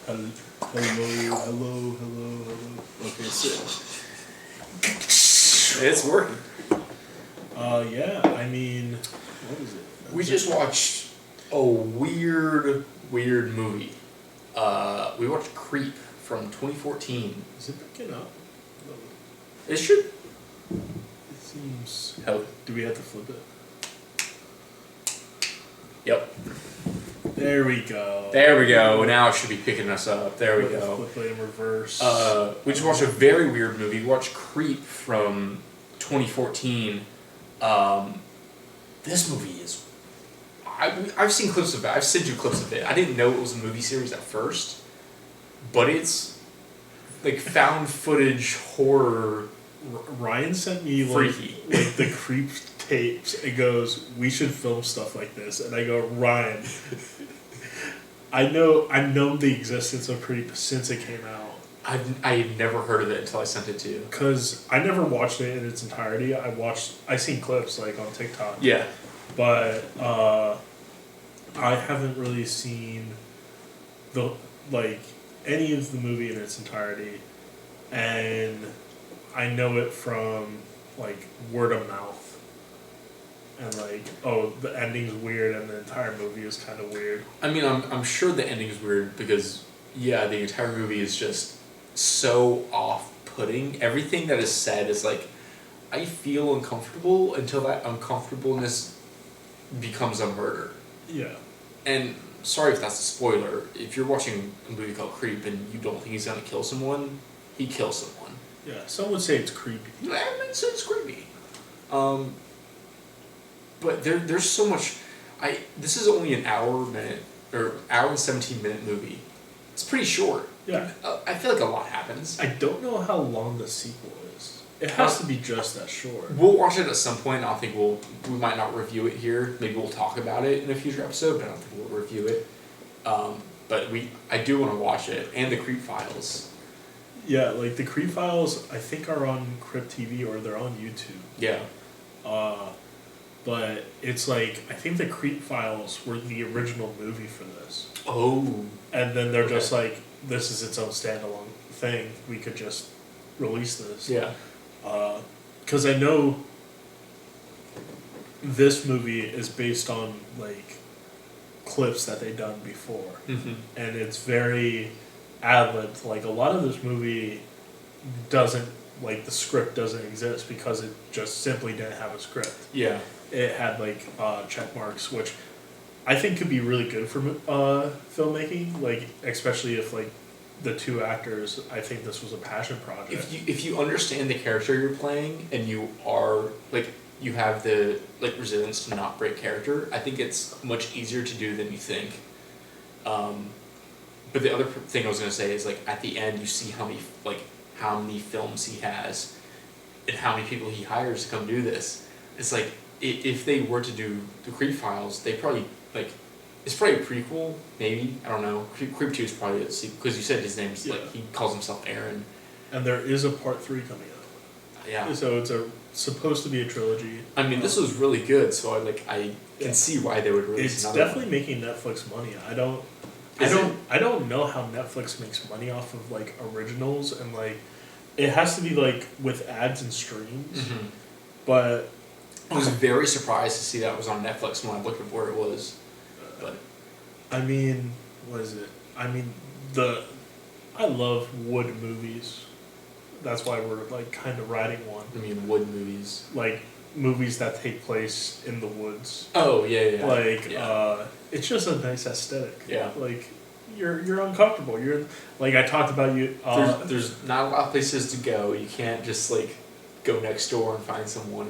Hello, hello, hello, hello. Okay, sit. It's working. Yeah, I mean, what is it? We just watched a weird movie. We watched Creep from 2014. Is it picking up? It should. It seems... Hell. Do we have to flip it? Yep. There we go. There we go. Now it should be picking us up. There we go. Flip it in reverse. We just watched a very weird movie. We watched Creep from 2014. This movie is... I've seen clips of it. I've sent you clips of it. I didn't know it was a movie series at first. But it's like found footage horror. Ryan sent me freaky. like the Creep tapes and goes, we should film stuff like this. And I go, Ryan, I've known the existence of Creep since it came out. I had never heard of it until I sent it to you. Because I never watched it in its entirety. I seen clips like on TikTok. Yeah. But I haven't really seen any of the movie in its entirety, and I know it from like word of mouth, and like, oh, the ending's weird and the entire movie is kind of weird. I mean, I'm sure the ending is weird because the entire movie is just so off-putting. Everything that is said is like, I feel uncomfortable until that uncomfortableness becomes a murder. Yeah. And sorry if that's a spoiler. If you're watching a movie called Creep and you don't think he's gonna kill someone, he kills someone. Yeah, some would say it's creepy. Yeah, it's creepy. But there's so much. This is only an hour and 17-minute movie. It's pretty short. Yeah. I feel like a lot happens. I don't know how long the sequel is. It has to be just that short. We'll watch it at some point. I don't think we might not review it here. Maybe we'll talk about it in a future episode, but I don't think we'll review it. But I do want to watch it, and the Creep Files. Yeah, like the Creep Files, I think are on Crypt TV or they're on YouTube. Yeah. But it's like, I think the Creep Files were the original movie for this. Oh. And then they're just like, this is its own standalone thing. We could just release this. Yeah. Because I know this movie is based on like clips that they've done before. Mm-hmm. And it's very ad-libbed. Like a lot of this movie doesn't, like the script doesn't exist because it just simply didn't have a script. Yeah. It had like check marks, which I think could be really good for filmmaking. Like especially if like the two actors, I think this was a passion project. If you understand the character you're playing and you are like you have the like resilience to not break character, I think it's much easier to do than you think. But the other thing I was gonna say is like at the end you see how many films he has and how many people he hires to come do this. It's like if they were to do the Creep Files, they probably like it's probably a prequel, maybe, I don't know. Creep 2 is probably a sequel because you said his name's like he calls himself Aaron. And there is a part 3 coming out. Yeah. So it's supposed to be a trilogy. I mean, this was really good, so I can see why they would release it's another definitely one. making Netflix money. I don't know how Netflix makes money off of like originals and like it has to be like with ads and streams. Mm-hmm. But I was very surprised to see that it was on Netflix when I looked at where it was. But I mean, what is it? I mean, I love wood movies. That's why we're like kind of riding one. I mean, wood movies. Like movies that take place in the woods. Oh yeah. Like yeah. It's just a nice aesthetic. Yeah. Like you're uncomfortable. You're like I talked about you. There's not a lot of places to go. You can't just like go next door and find someone.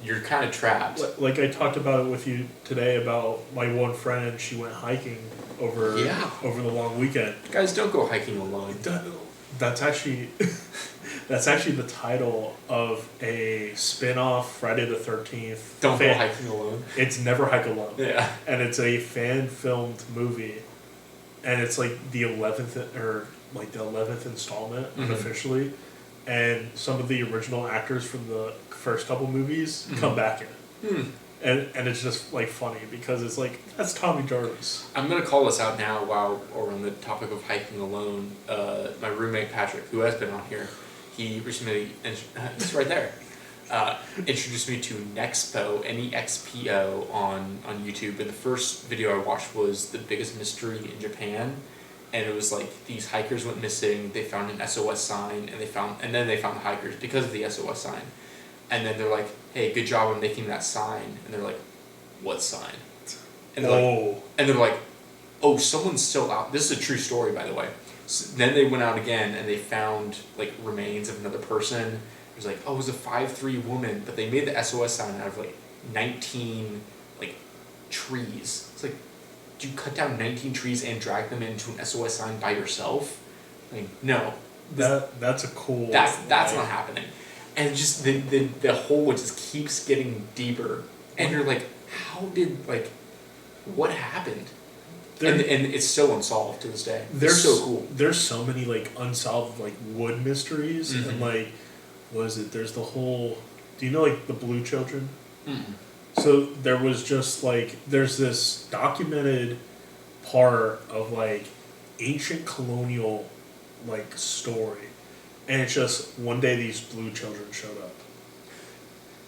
You're kind of trapped. Like I talked about it with you today about my one friend. She went hiking over the long weekend. Guys, don't go hiking alone. That's actually the title of a spin-off Friday the 13th. Don't go hiking alone. It's Never Hike Alone. Yeah. And it's a fan-filmed movie, and it's like the 11th installment officially. And some of the original actors from the first couple movies come back in it. and it's just like funny because it's like that's Tommy Jarvis. I'm gonna call this out now while we're on the topic of hiking alone. My roommate Patrick, who has been on here, he recently, it's right there, introduced me to Nexpo, Nexpo on YouTube. And the first video I watched was the biggest mystery in Japan, and it was like these hikers went missing. They found an SOS sign, and then they found the hikers because of the SOS sign. And then they're like, "Hey, good job on making that sign." And they're like, "What sign?" And they're like, "Oh, someone's still out." This is a true story, by the way. So then they went out again and they found like remains of another person. It was like, "Oh, it was a 5'3" woman," but they made the SOS sign out of like 19 like trees. It's like, do you cut down 19 trees and drag them into an SOS sign by yourself? Like, no. That's a cool. That's not happening. And just the hole just keeps getting deeper, and you're like, how did what happened? And it's still unsolved to this day. It's so cool. There's so many like unsolved like wood mysteries, and like, what is it? There's the whole. Do you know like the Blue Children? So there was just like there's this documented part of like ancient colonial like story. And it's just one day these blue children showed up,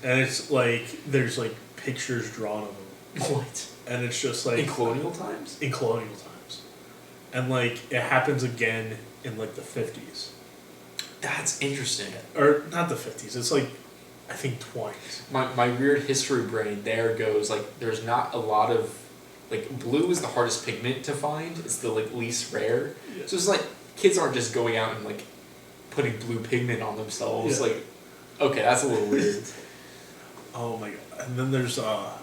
and it's like there's like pictures drawn of them. What? And it's just like in colonial times. In colonial times, and like it happens again in like the 50s. That's interesting. Or not the 50s. It's like I think 20s. My weird history brain there goes like there's not a lot of like blue is the hardest pigment to find. It's the like least rare. Yeah. So it's like kids aren't just going out and like putting blue pigment on themselves. Yeah. Like, okay, that's a little weird. Oh my god! And then there's I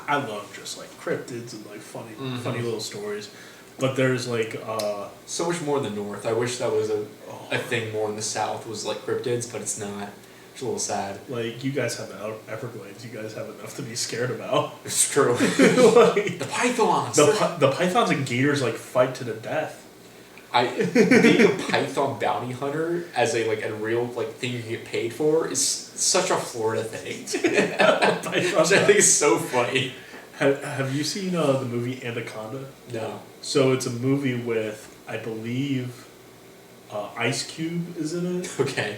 love just like cryptids and like funny little stories, but there's like so much more in the north. I wish that was a thing more in the south was like cryptids, but it's not. It's a little sad. Like you guys have the Everglades. You guys have enough to be scared about. It's true. Like, the pythons. The pythons and gators like fight to the death. Being a python bounty hunter as a real thing you get paid for is such a Florida thing. Which I think is so funny. Have you seen the movie Anaconda? No. So it's a movie with I believe Ice Cube is in it. Okay.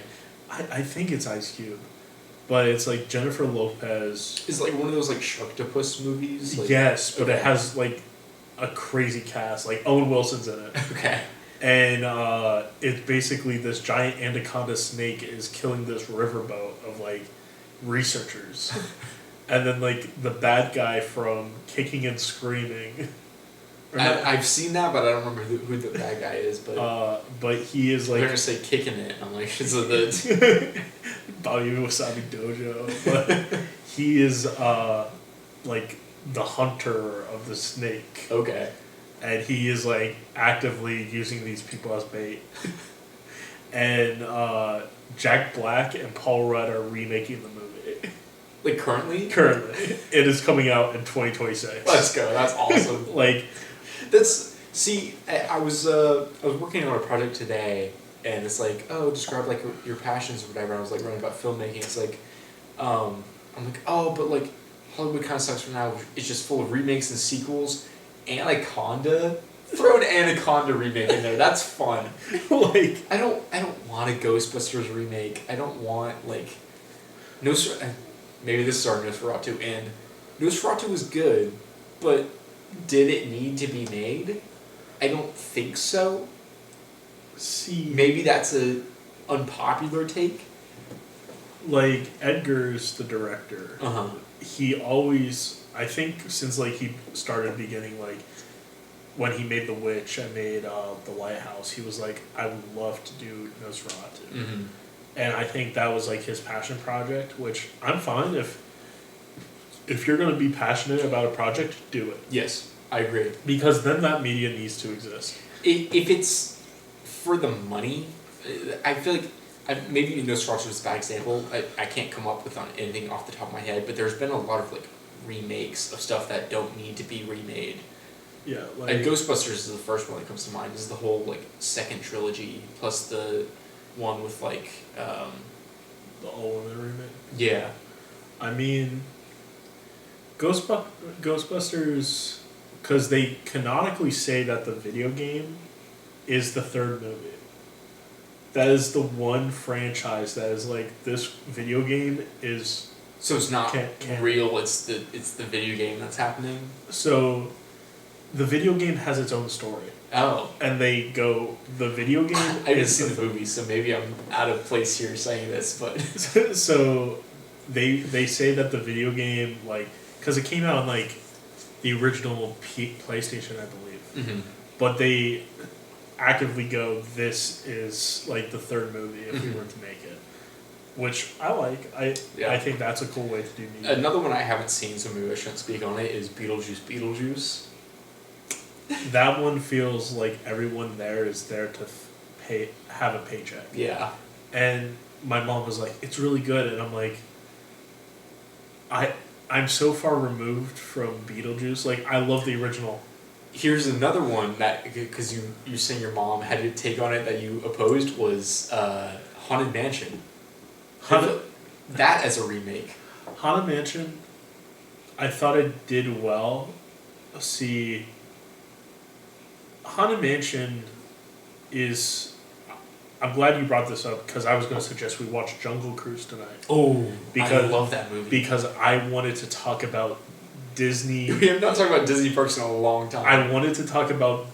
I think it's Ice Cube, but it's like Jennifer Lopez. Is like one of those like Sharktopus movies. Yes, but it has like a crazy cast. Like Owen Wilson's in it. Okay. And it's basically this giant anaconda snake is killing this riverboat of like researchers, and then like the bad guy from Kicking and Screaming. I've seen that, but I don't remember who the bad guy is. But he is like. They're gonna say kicking it. I'm like, it's the Bobby Wasabi Dojo, but he is like the hunter of the snake. Okay. And he is like actively using these people as bait. And Jack Black and Paul Rudd are remaking the movie. Like currently? Currently. It is coming out in 2026. Let's go. That's awesome. I was working on a project today, and it's like, oh, describe like your passions or whatever. I was like writing about filmmaking. It's like, I'm like, oh, but like Hollywood kind of sucks for now. It's just full of remakes and sequels. Anaconda? Throw an Anaconda remake in there. That's fun. Like I don't want a Ghostbusters remake. I don't want like maybe this is our Nosferatu, and Nosferatu was good, but did it need to be made? I don't think so. See, maybe that's a unpopular take. Like Edgar's the director. He always, I think, since like he started beginning like when he made The Witch and made The Lighthouse, he was like, I would love to do Nosferatu. And I think that was like his passion project, which I'm fine if you're going to be passionate about a project, do it. Yes, I agree. Because then that media needs to exist. If it's for the money, I feel like maybe Nosferatu is a bad example. I can't come up with anything off the top of my head, but there's been a lot of like remakes of stuff that don't need to be remade. Yeah, like and Ghostbusters is the first one that comes to mind. This is the whole like second trilogy plus the one with like the all-women remake. Yeah, I mean, Ghostbusters, because they canonically say that the video game is the third movie. That is the one franchise that is like, this video game is... So it's not real, it's the video game that's happening? So, the video game has its own story. Oh. And they go, the video game I haven't seen the movie, so maybe I'm out of place here saying this, but... So, they say that the video game, like... Because it came out on, like, the original PlayStation, I believe. Mm-hmm. But they actively go, this is, like, the third movie if we were to make it. Which I like. I think that's a cool way to do media. Another one I haven't seen, so maybe I shouldn't speak on it, is Beetlejuice. That one feels like everyone there is there to have a paycheck. Yeah. And my mom was like, it's really good. And I'm like, I'm so far removed from Beetlejuice. Like, I love the original. Here's another one that, because you saying your mom had a take on it that you opposed, was Haunted Mansion. That as a remake. Haunted Mansion, I thought it did well. See, Haunted Mansion is... I'm glad you brought this up, because I was going to suggest we watch Jungle Cruise tonight. Oh, I love that movie. Because I wanted to talk about Disney... We have not talked about Disney parks in a long time. I wanted to talk about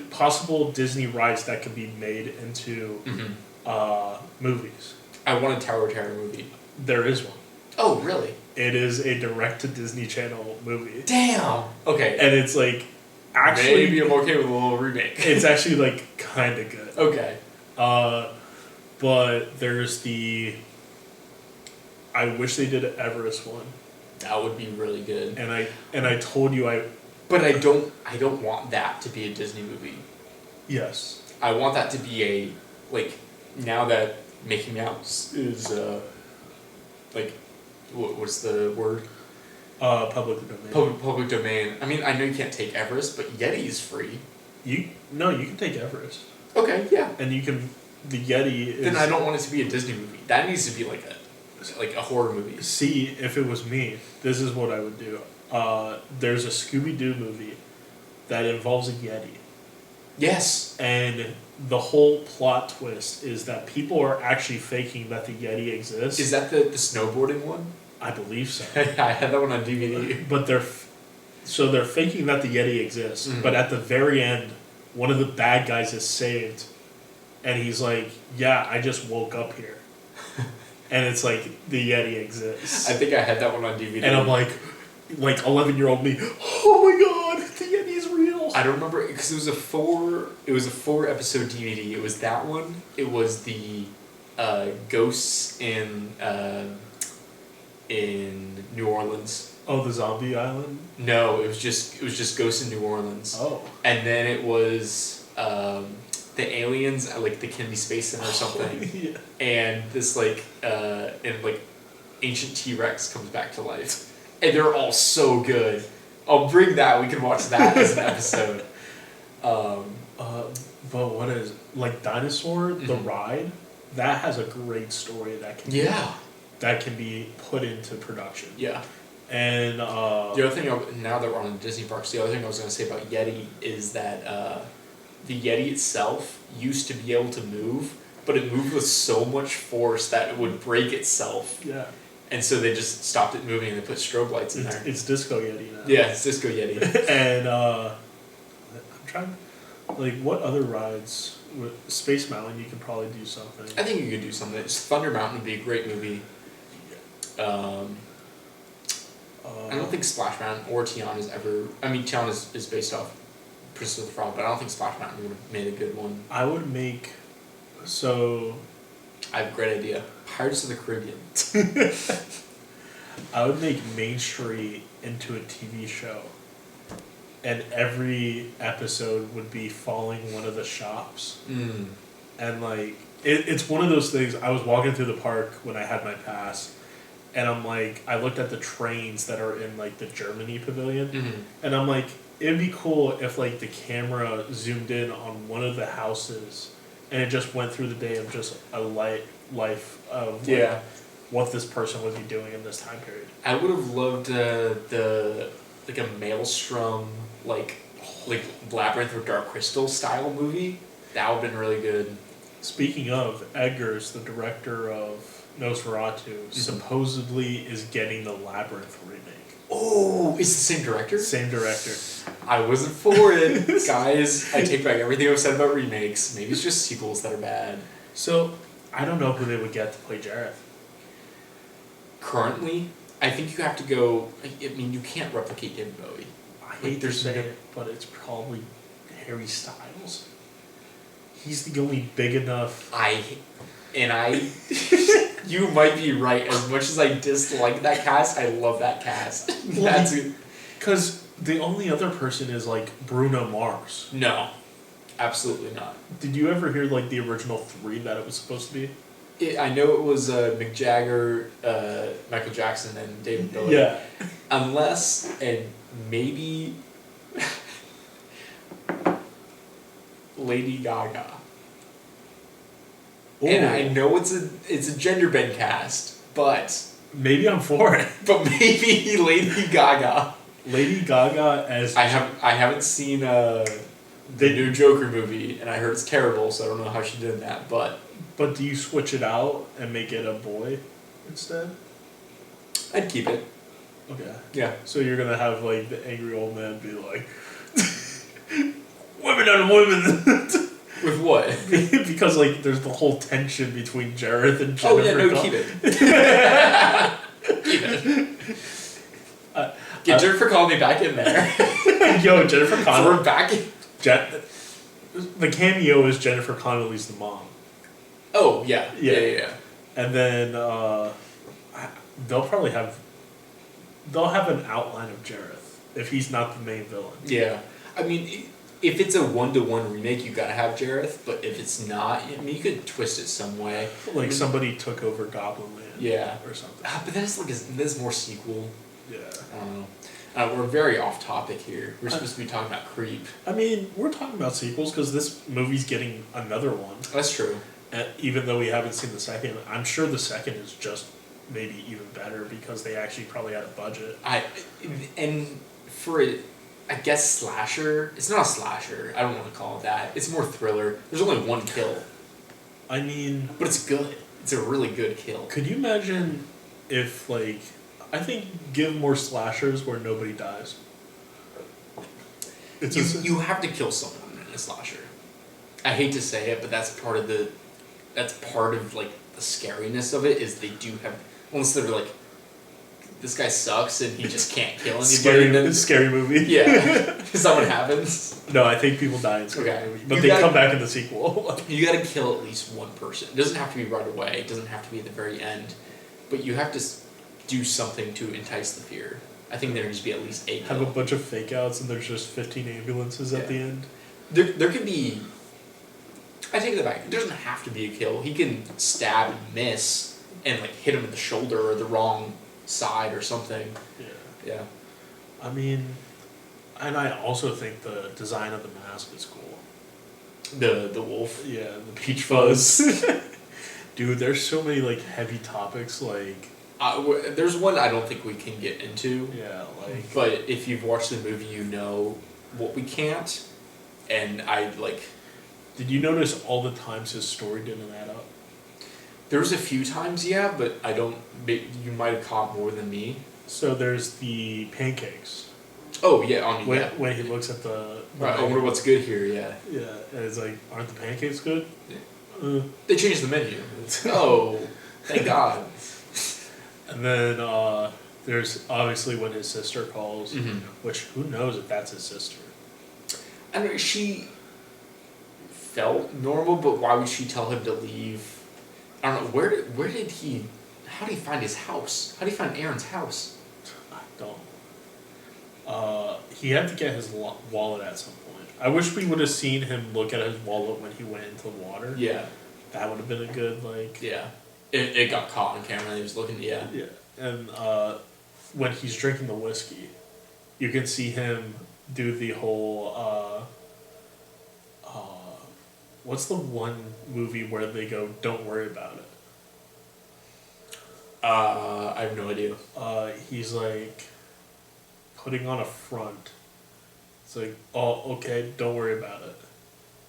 possible Disney rides that could be made into movies. I want a Tower of Terror movie. There is one. Oh, really? It is a direct-to-Disney Channel movie. Damn! Okay. And it's like... Actually, maybe I'm okay with a little remake. It's actually like kind of good. Okay. But there's the... I wish they did an Everest one. That would be really good. And I told you I... But I don't want that to be a Disney movie. Yes. I want that to be a, like, now that Mickey Mouse is, like, what's the word? Public domain. Public domain. I mean, I know you can't take Everest, but Yeti is free. You can take Everest. Okay, yeah. And you can... The Yeti is... Then I don't want it to be a Disney movie. That needs to be like a horror movie. See, if it was me, this is what I would do. There's a Scooby-Doo movie that involves a Yeti. Yes. And the whole plot twist is that people are actually faking that the Yeti exists. Is that the snowboarding one? I believe so. I had that one on DVD. But they're faking that the Yeti exists. Mm-hmm. But at the very end, one of the bad guys is saved. And he's like, yeah, I just woke up here. And it's like, the Yeti exists. I think I had that one on DVD. And I'm like 11-year-old me, oh my god, the Yeti's real. I don't remember, because it was a 4-episode DVD. It was that one. It was the ghosts in New Orleans. Oh, the zombie island? No, it was just ghosts in New Orleans. Oh. And then it was the aliens at like the Kennedy Space Center or something. Yeah. And this ancient T-Rex comes back to life. And they're all so good. I'll bring that. We can watch that as an episode. But what is like Dinosaur the ride? That has a great story that can be put into production. Yeah. And the other thing, now that we're on Disney parks, the other thing I was going to say about Yeti is that the Yeti itself used to be able to move, but it moved with so much force that it would break itself. Yeah. And so they just stopped it moving and they put strobe lights in there. It's Disco Yeti now. Yeah, it's Disco Yeti. And I'm trying, like, what other rides? Space Mountain, you could probably do something. I think you could do something. Thunder Mountain would be a great movie. I don't think Splash Mountain or Tiana is ever... I mean, Tiana is based off Princess of the Frog, but I don't think Splash Mountain would have made a good one. I would make... So... I have a great idea. Pirates of the Caribbean. I would make Main Street into a TV show. And every episode would be following one of the shops. Mm. And, like... It's one of those things... I was walking through the park when I had my pass... And I'm like, I looked at the trains that are in, like, the Germany pavilion. Mm-hmm. And I'm like, it'd be cool if, like, the camera zoomed in on one of the houses. And it just went through the day of just a life of, like, what this person would be doing in this time period. I would have loved the like a Maelstrom like Labyrinth or Dark Crystal style movie. That would have been really good. Speaking of, Eggers, the director of Nosferatu, supposedly is getting the Labyrinth remake. Oh, it's the same director? Same director. I wasn't for it. Guys, I take back everything I've said about remakes. Maybe it's just sequels that are bad. So, I don't know who they would get to play Jareth. Currently, I think you have to go... I mean, you can't replicate David Bowie. I hate to say it, but it's probably Harry Styles. He's the only big enough... You might be right. As much as I dislike that cast, I love that cast. That's because the only other person is like Bruno Mars. No, absolutely not. Did you ever hear like the original 3 that it was supposed to be? I know it was Mick Jagger, Michael Jackson, and David Bowie. Yeah. Unless and maybe Lady Gaga. Ooh. And I know it's a gender bend cast, but maybe I'm for it. But maybe Lady Gaga. Lady Gaga as I haven't seen the new Joker movie, and I heard it's terrible, so I don't know how she did that. But do you switch it out and make it a boy instead? I'd keep it. Okay. Yeah. So you're gonna have like the angry old man be like, "Women on women." With what? Because like there's the whole tension between Jareth and Jennifer. Oh yeah, no, keep it. Keep it. Get Jennifer Connelly back in there. Yo, Jennifer Connelly. So we're back in. The cameo is Jennifer Connelly's the mom. Oh yeah. And then they'll probably have an outline of Jareth if he's not the main villain. Yeah, I mean. If it's a 1-to-1 remake, you gotta have Jareth. But if it's not, I mean, you could twist it some way. Like somebody took over Goblin Land. Yeah. Or something. But that's more sequel. Yeah. I don't know. We're very off topic here. We're supposed to be talking about Creep. I mean, we're talking about sequels because this movie's getting another one. That's true. Even though we haven't seen the second, I'm sure the second is just maybe even better because they actually probably had a budget. I guess slasher. It's not a slasher. I don't want to call it that. It's more thriller. There's only one kill. I mean... But it's good. It's a really good kill. Could you imagine if, like... I think give more slashers where nobody dies. You have to kill someone in a slasher. I hate to say it, but that's part of the scariness of it is they do have... Unless they're like... This guy sucks and he just can't kill anybody. Scary movie. Yeah. Is that what happens? No, I think people die in scary movie. But come back in the sequel. You gotta kill at least one person. It doesn't have to be right away. It doesn't have to be at the very end. But you have to do something to entice the fear. I think there needs to be at least 8 Have a bunch of fake outs and there's just 15 ambulances at the end. There could be... I take that back. It doesn't have to be a kill. He can stab and miss and like hit him in the shoulder or the wrong... side or something. Yeah. I mean, and I also think the design of the mask is cool. The wolf. Yeah, the peach fuzz. Dude, there's so many like heavy topics. Like, there's one I don't think we can get into. Yeah, like. But if you've watched the movie, you know what we can't. And I like. Did you notice all the times his story didn't add up? There was a few times, yeah, but I don't... You might have caught more than me. So there's the pancakes. Oh, yeah, when he looks at the... Right, I wonder what's good here, yeah. Yeah, and it's like, aren't the pancakes good? Yeah. They changed the menu. Oh, thank God. And then there's obviously when his sister calls, which who knows if that's his sister. I mean, she felt normal, but why would she tell him to leave... I don't know, where did he... How did he find his house? How did he find Aaron's house? I don't. He had to get his wallet at some point. I wish we would have seen him look at his wallet when he went into the water. Yeah. That would have been a good, like... Yeah. It got caught on camera and he was looking, yeah. Yeah. And when he's drinking the whiskey, you can see him do the whole... what's the one movie where they go, don't worry about it? I have no idea. He's like putting on a front. It's like, oh, okay, don't worry about it.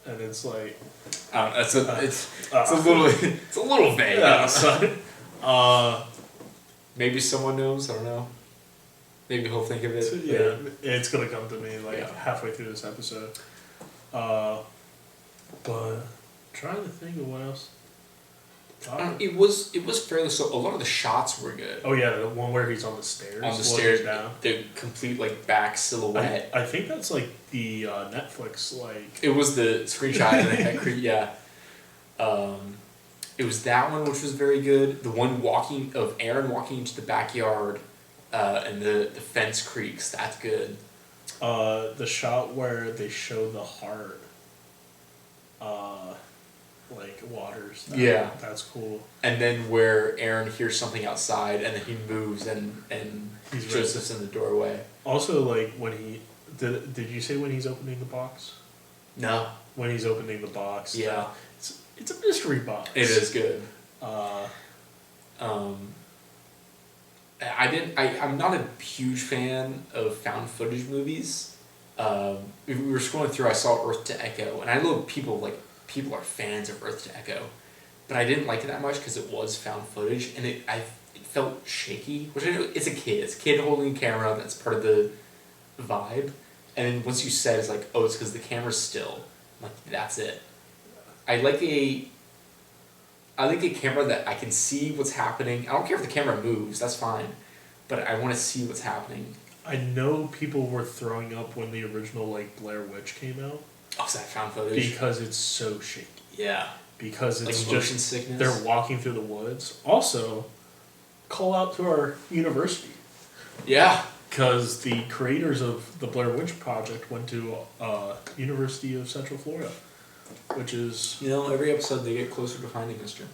And it's like, I don't know. It's a little vague. Yeah, Maybe someone knows. I don't know. Maybe he'll think of it. yeah, it's gonna come to me like Yeah. halfway through this episode. But trying to think of what else. It was fairly so. A lot of the shots were good. Oh yeah, the one where he's on the stairs. On the stairs, down. the complete like back silhouette. I think that's like the Netflix like. It was the screenshot and that yeah. It was that one which was very good. The one of Aaron walking into the backyard, and the fence creaks. That's good. The shot where they show the heart. Like waters. That's cool. And then where Aaron hears something outside, and then he moves, and Joseph's in the doorway. Also, like when he did you say when he's opening the box? No. When he's opening the box. Yeah. It's a mystery box. It is good. I'm not a huge fan of found footage movies. We were scrolling through. I saw Earth to Echo, and I know people are fans of Earth to Echo, but I didn't like it that much because it was found footage, and it felt shaky. Which I know it's a kid holding a camera. That's part of the vibe. And then once you said it's like, oh, it's because the camera's still. I'm like, that's it. I like a camera that I can see what's happening. I don't care if the camera moves. That's fine, but I want to see what's happening. I know people were throwing up when the original like Blair Witch came out. Oh, is that found footage? Because it's so shaky. Yeah. Because it's like motion just sickness. They're walking through the woods. Also, call out to our university. Yeah. Because the creators of the Blair Witch Project went to University of Central Florida, which is... every episode they get closer to finding us, Jim.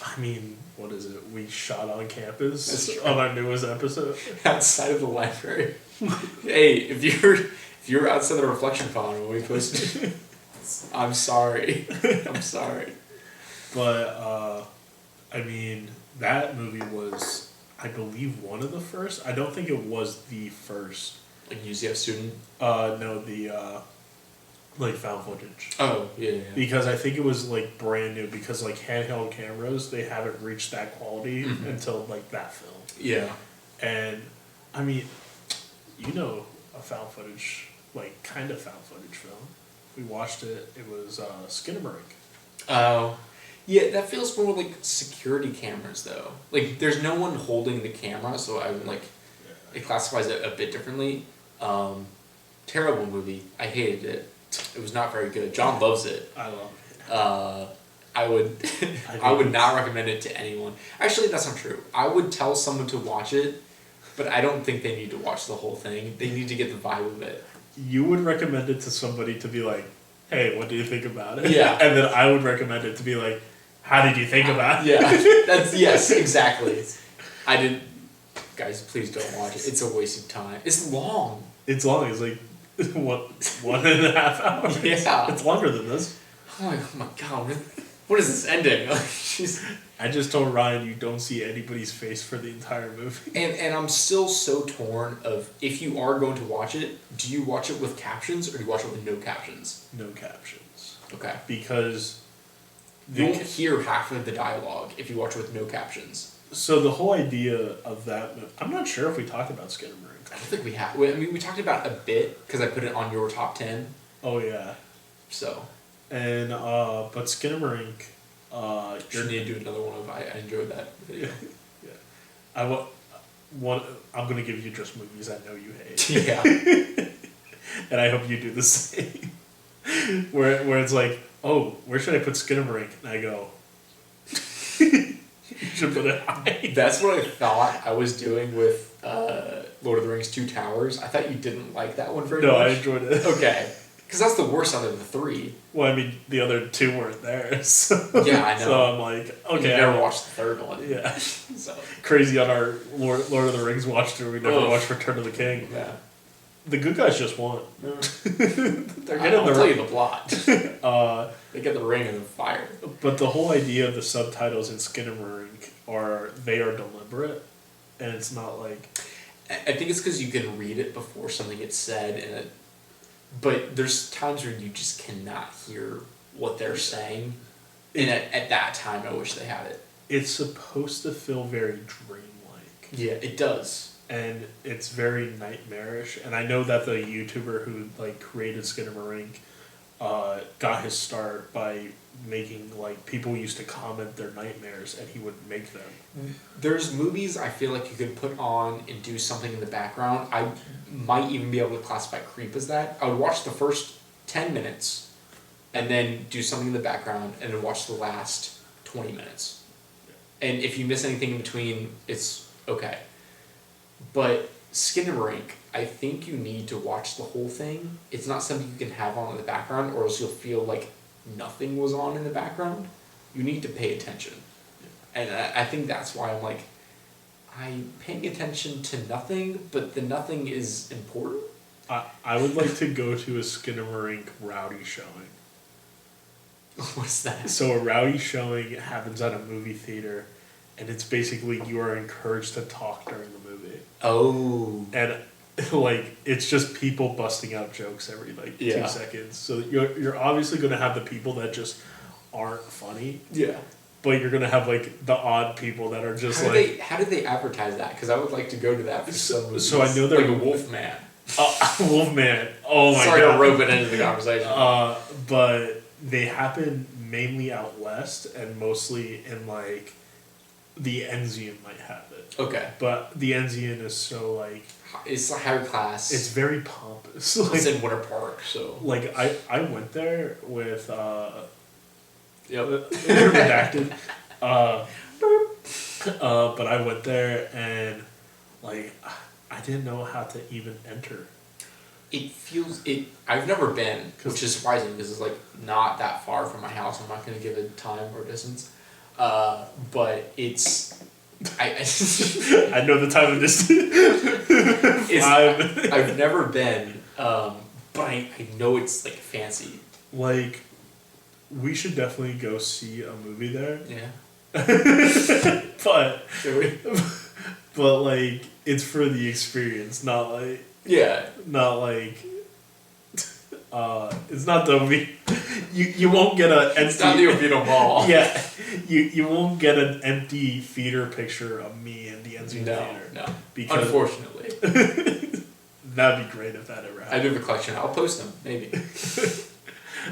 I mean, what is it? We shot on campus on our newest episode. Outside of the library. Hey, if you're outside the reflection pond when we posted, I'm sorry. I'm sorry. But, I mean, that movie was, I believe, one of the first. I don't think it was the first. Like UCF student? No, the, like, found footage. Oh, yeah. Because I think it was, like, brand new. Because, like, handheld cameras, they haven't reached that quality until, like, that film. Yeah. And, I mean, a found footage, like, kind of found footage film. We watched it. It was Skinamarink. Oh. Yeah, that feels more like security cameras, though. Like, there's no one holding the camera, so I would, like, it classifies it a bit differently. Terrible movie. I hated it. It was not very good. John loves it. I love it. I would not recommend it to anyone. Actually, that's not true. I would tell someone to watch it, but I don't think they need to watch the whole thing. They need to get the vibe of it. You would recommend it to somebody to be like, hey, what do you think about it? Yeah. And then I would recommend it to be like, how did you think about it? Yeah. Yes, exactly. I didn't... Guys, please don't watch it. It's a waste of time. It's long. It's long. It's like 1.5 hours. Yeah. It's longer than this. Oh my god. What is this ending? She's... I just told Ryan you don't see anybody's face for the entire movie. And I'm still so torn of, if you are going to watch it, do you watch it with captions or do you watch it with no captions? No captions. Okay. Because... You won't hear half of the dialogue if you watch it with no captions. So the whole idea of that... I'm not sure if we talked about Skinamarink. I don't think we have. I mean, we talked about it a bit because I put it on your top 10. Oh, yeah. So... And, but Skinamarink... you need to do another one of I enjoyed that video. Yeah. I'm going to give you just movies I know you hate. Yeah. And I hope you do the same. where it's like, oh, where should I put Skinamarink? And I go, you should put it high. That's what I thought I was doing with Lord of the Rings 2 Towers. I thought you didn't like that one very much. No, I enjoyed it. Okay. Because that's the worst out of the 3. Well, I mean, the other 2 weren't there, so... Yeah, I know. So I'm like, okay. You never watched the 3rd one. Yeah. So. Crazy on our Lord of the Rings watch through, we never watched Return of the King. Yeah. The good guys just won. I'll tell you the plot. They get the ring and the fire. But the whole idea of the subtitles in Skinamarink they are deliberate, and it's not like. I think it's because you can read it before something gets said, but there's times where you just cannot hear what they're saying, and at that time, I wish they had it. It's supposed to feel very dreamlike. Yeah, it does. And it's very nightmarish. And I know that the YouTuber who like created Skinamarink got his start by making like people used to comment their nightmares, and he would make them. There's movies I feel like you could put on and do something in the background. I might even be able to classify Creep as that. I would watch the first 10 minutes, and then do something in the background, and then watch the last 20 minutes. And if you miss anything in between, it's okay. But Skinamarink, I think you need to watch the whole thing. It's not something you can have on in the background, or else you'll feel like nothing was on in the background. You need to pay attention. And I think that's why I'm like, I'm paying attention to nothing, but the nothing is important. I would like to go to a Skinamarink rowdy showing. What's that? So a rowdy showing happens at a movie theater, and it's basically you are encouraged to talk during the movie. Oh. And like it's just people busting out jokes every 2 seconds. So you're obviously going to have the people that just aren't funny. Yeah. But you're going to have like the odd people that are just how did they advertise that? Because I would like to go to that for some movies. So I know they're like a Wolfman. Wolfman. Oh my god. Sorry to rope it into the conversation. But they happen mainly out west, and mostly in like the Enzian might have it. Okay. But the Enzian is so like it's a higher class. It's very pompous. It's in Winter Park, so like I went there with redacted. But I went there and like I didn't know how to even enter. I've nenever been, which is surprising because it's like not that far from my house. I'm not going to give it time or distance, but it's I know the time of distance. I've never been, but I know it's like fancy. Like, we should definitely go see a movie there. Yeah. but like it's for the experience, not like. Yeah. Not like. It's not the you won't get an empty. It's not the Oviedo Mall. Yeah, you won't get an empty theater picture of me in the Enzian theater. No, because unfortunately. That'd be great if that ever happened. I do have a collection. I'll post them maybe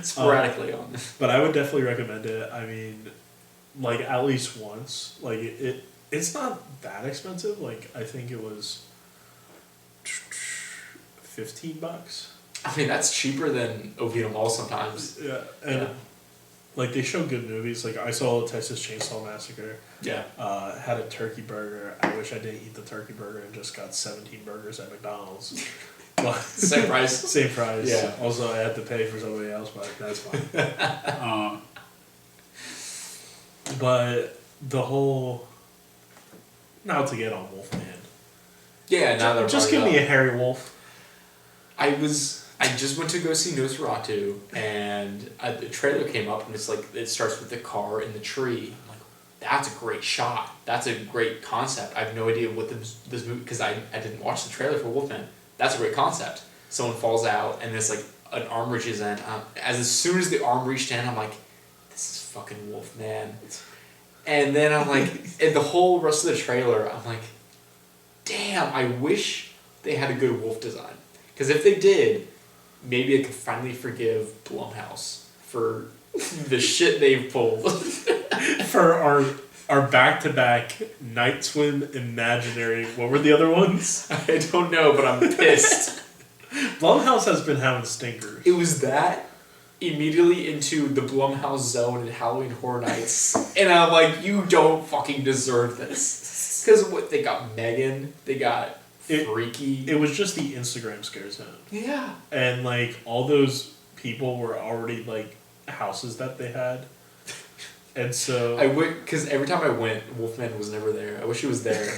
sporadically on. But I would definitely recommend it. I mean, like at least once. Like it's not that expensive. Like I think it was $15. I mean, that's cheaper than Oviedo Mall sometimes. Yeah, and like they show good movies. Like I saw Texas Chainsaw Massacre. Yeah. Had a turkey burger. I wish I didn't eat the turkey burger and just got 17 burgers at McDonald's. But Same price. Same price. Yeah. Also, I had to pay for somebody else, but that's fine. But the whole. Now to get on Wolfman. Yeah, now they're just give me a hairy wolf. I just went to go see Nosferatu, and the trailer came up, and it's like it starts with the car in the tree. I'm like, that's a great shot. That's a great concept. I have no idea what this movie, because I didn't watch the trailer for Wolfman. That's a great concept. Someone falls out, and there's like an arm reaches in. As soon as the arm reached in, I'm like, this is fucking Wolfman. And then I'm like, and the whole rest of the trailer, I'm like, damn, I wish they had a good wolf design. Because if they did, maybe I could finally forgive Blumhouse for the shit they've pulled. For our back-to-back Night Swim Imaginary, what were the other ones? I don't know, but I'm pissed. Blumhouse has been having stinkers. It was that immediately into the Blumhouse zone and Halloween Horror Nights. And I'm like, you don't fucking deserve this. Because what, they got Megan, they got Freaky. It was just the Instagram scare zone. Yeah. And like all those people were already like houses that they had. And so I went, because every time I went, Wolfman was never there. I wish he was there.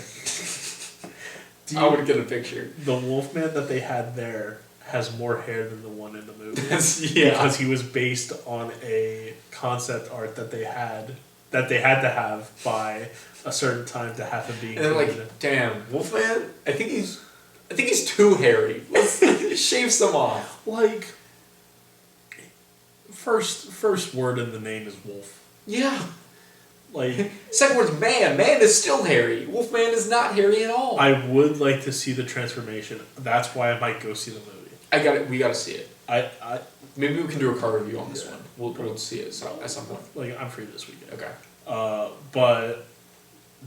I would get a picture. The Wolfman that they had there has more hair than the one in the movie. Yeah. Because he was based on a concept art that they had that they had to have by a certain time to have him being. And they're like, damn, Wolfman. I think he's too hairy. Let's shave some off. Like, first word in the name is wolf. Yeah. Like, second word's man. Man is still hairy. Wolfman is not hairy at all. I would like to see the transformation. That's why I might go see the movie. We gotta see it. I Maybe we can do a car review on this one. We'll see it at some point. like, I'm free this weekend. Okay. But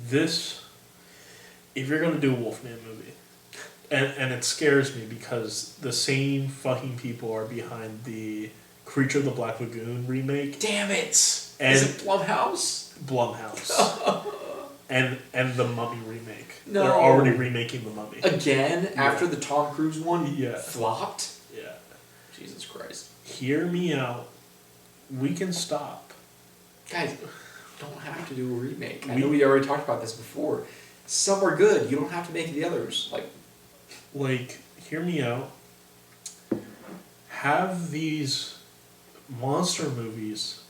this, if you're gonna do a Wolfman movie, and it scares me because the same fucking people are behind the Creature of the Black Lagoon remake. Damn it! And is it Blumhouse? Blumhouse. and the Mummy remake. No. They're already remaking the Mummy. Again? After the Tom Cruise one? Yeah. Flopped? Yeah. Jesus Christ. Hear me out. We can stop. Guys, you don't have to do a remake. I know we already talked about this before. Some are good. You don't have to make the others. Like, hear me out. Have these monster movies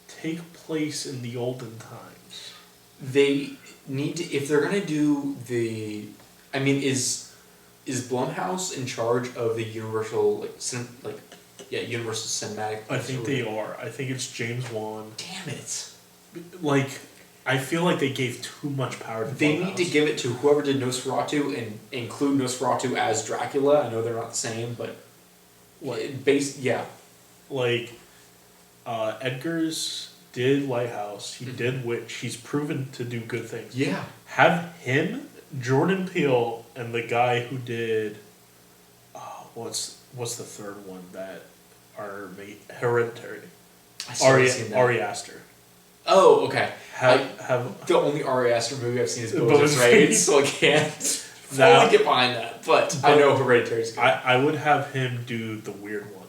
take place in the olden times. They need to, if they're gonna do the, I mean, is Blumhouse in charge of the Universal Universal Cinematic? I think they are. I think it's James Wan. Damn it! Like, I feel like they gave too much power to Blumhouse. They need to give it to whoever did Nosferatu and include Nosferatu as Dracula. I know they're not the same, but like, Edgar's did Lighthouse. He did Witch. He's proven to do good things. Yeah. Have him, Jordan Peele, and the guy who did, what's the third one that are Hereditary? Ari Aster. Oh, okay. Have the only Ari Aster movie I've seen is Bojack's Raids, so I can't fully get behind that. But I know Hereditary's good. I would have him do the weird ones.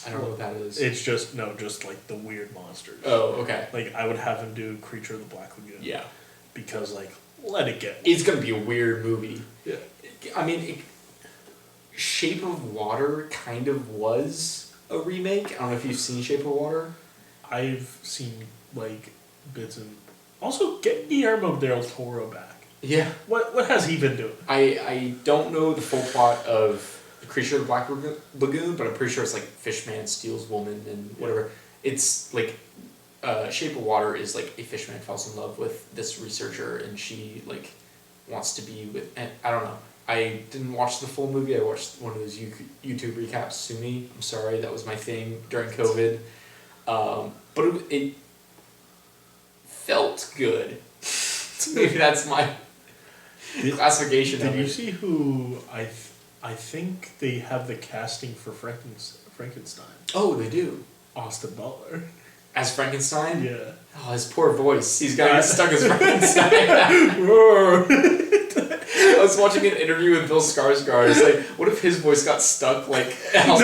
I don't know what that is. It's just like the weird monsters. Oh, okay. Like, I would have him do Creature of the Black Lagoon. Yeah. Because, like, let it get. It's gonna be a weird movie. Yeah. I mean, Shape of Water kind of was a remake. I don't know if you've seen Shape of Water. I've seen, like, bits and... Also, get Guillermo del Toro back. Yeah. What has he been doing? I don't know the full plot of The Creature of the Black Lagoon, but I'm pretty sure it's like Fishman steals woman and whatever. It's like Shape of Water is like a fishman falls in love with this researcher and she like wants to be with. And I don't know. I didn't watch the full movie. I watched one of those YouTube recaps. Sue me. I'm sorry. That was my thing during COVID. But it felt good. Maybe that's my classification of it. Did you see who I think they have the casting for Frankenstein? Oh, they do. Austin Butler. As Frankenstein? Yeah. Oh, his poor voice. He's got to get stuck as Frankenstein. I was watching an interview with Bill Skarsgård. It's like, what if his voice got stuck like as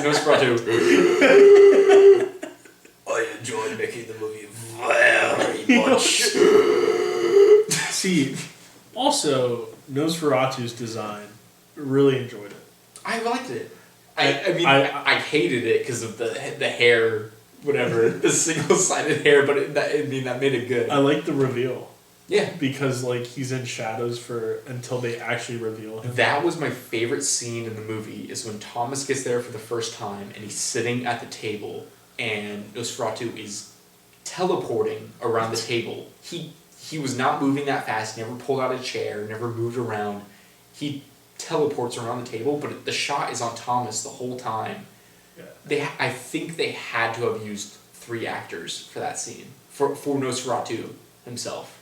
Nosferatu? I enjoyed making the movie very much. See, also, Nosferatu's design, really enjoyed it. I liked it. I hated it because of the hair, whatever, the single-sided hair, but that made it good. I like the reveal. Yeah. Because, like, he's in shadows until they actually reveal him. That was my favorite scene in the movie, is when Thomas gets there for the first time, and he's sitting at the table, and Nosferatu is teleporting around the table. He was not moving that fast, never pulled out a chair, never moved around. He teleports around the table, but the shot is on Thomas the whole time. Yeah. I think they had to have used 3 actors for that scene, for Nosferatu himself.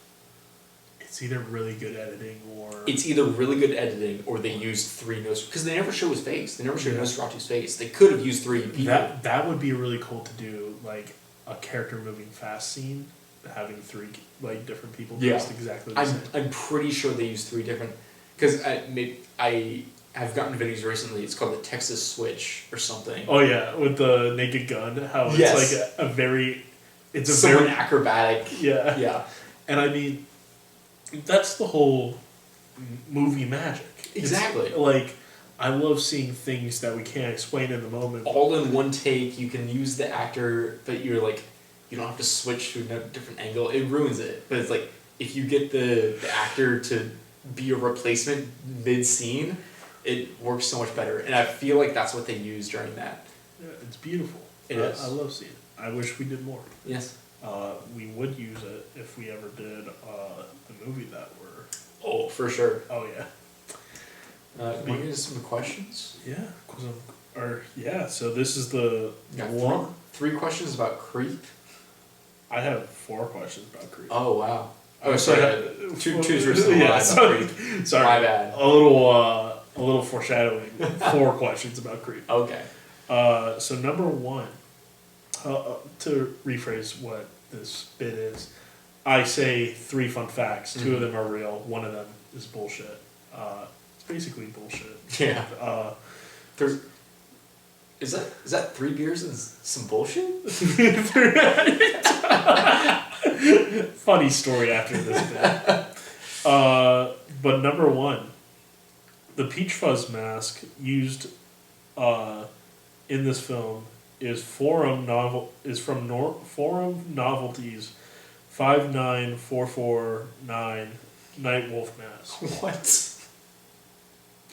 It's either really good editing or... It's either really good editing or they used 3 Nosferatu... Because they never show his face. They never show Nosferatu's face. They could have used 3 people. That would be really cool to do, like, a character moving fast scene, having 3, like, different people dressed exactly the same. I'm pretty sure they used 3 different... Because I have gotten videos recently, it's called the Texas Switch or something. Oh yeah, with the naked gun, how it's like a very... It's a very... acrobatic. Yeah. Yeah. And I mean... That's the whole movie magic. Exactly. It's, like, I love seeing things that we can't explain in the moment. All in one take, you can use the actor, but you're like, you don't have to switch to a different angle. It ruins it. But it's like, if you get the actor to be a replacement mid-scene, it works so much better. And I feel like that's what they use during that. Yeah, it's beautiful. It is. I love seeing it. I wish we did more. Yes. We would use it if we ever did the movie that we're... Oh, for sure. Oh, yeah. Want to get some questions? Yeah, so this is the one. Three questions about Creep. I have 4 questions about Creep. Oh, wow. Oh, sorry. Two truths and a lie about Creep. Sorry. My bad. A little foreshadowing. 4 questions about Creep. Okay. So number 1, to rephrase what this bit is, I say 3 fun facts. 2 of them are real. 1 of them is bullshit. It's basically bullshit. Yeah. Is that 3 beers and some bullshit? Funny story after this bit. But number 1, the Peach Fuzz mask used in this film is from Forum Novelties 59449 Night Wolf mask. What?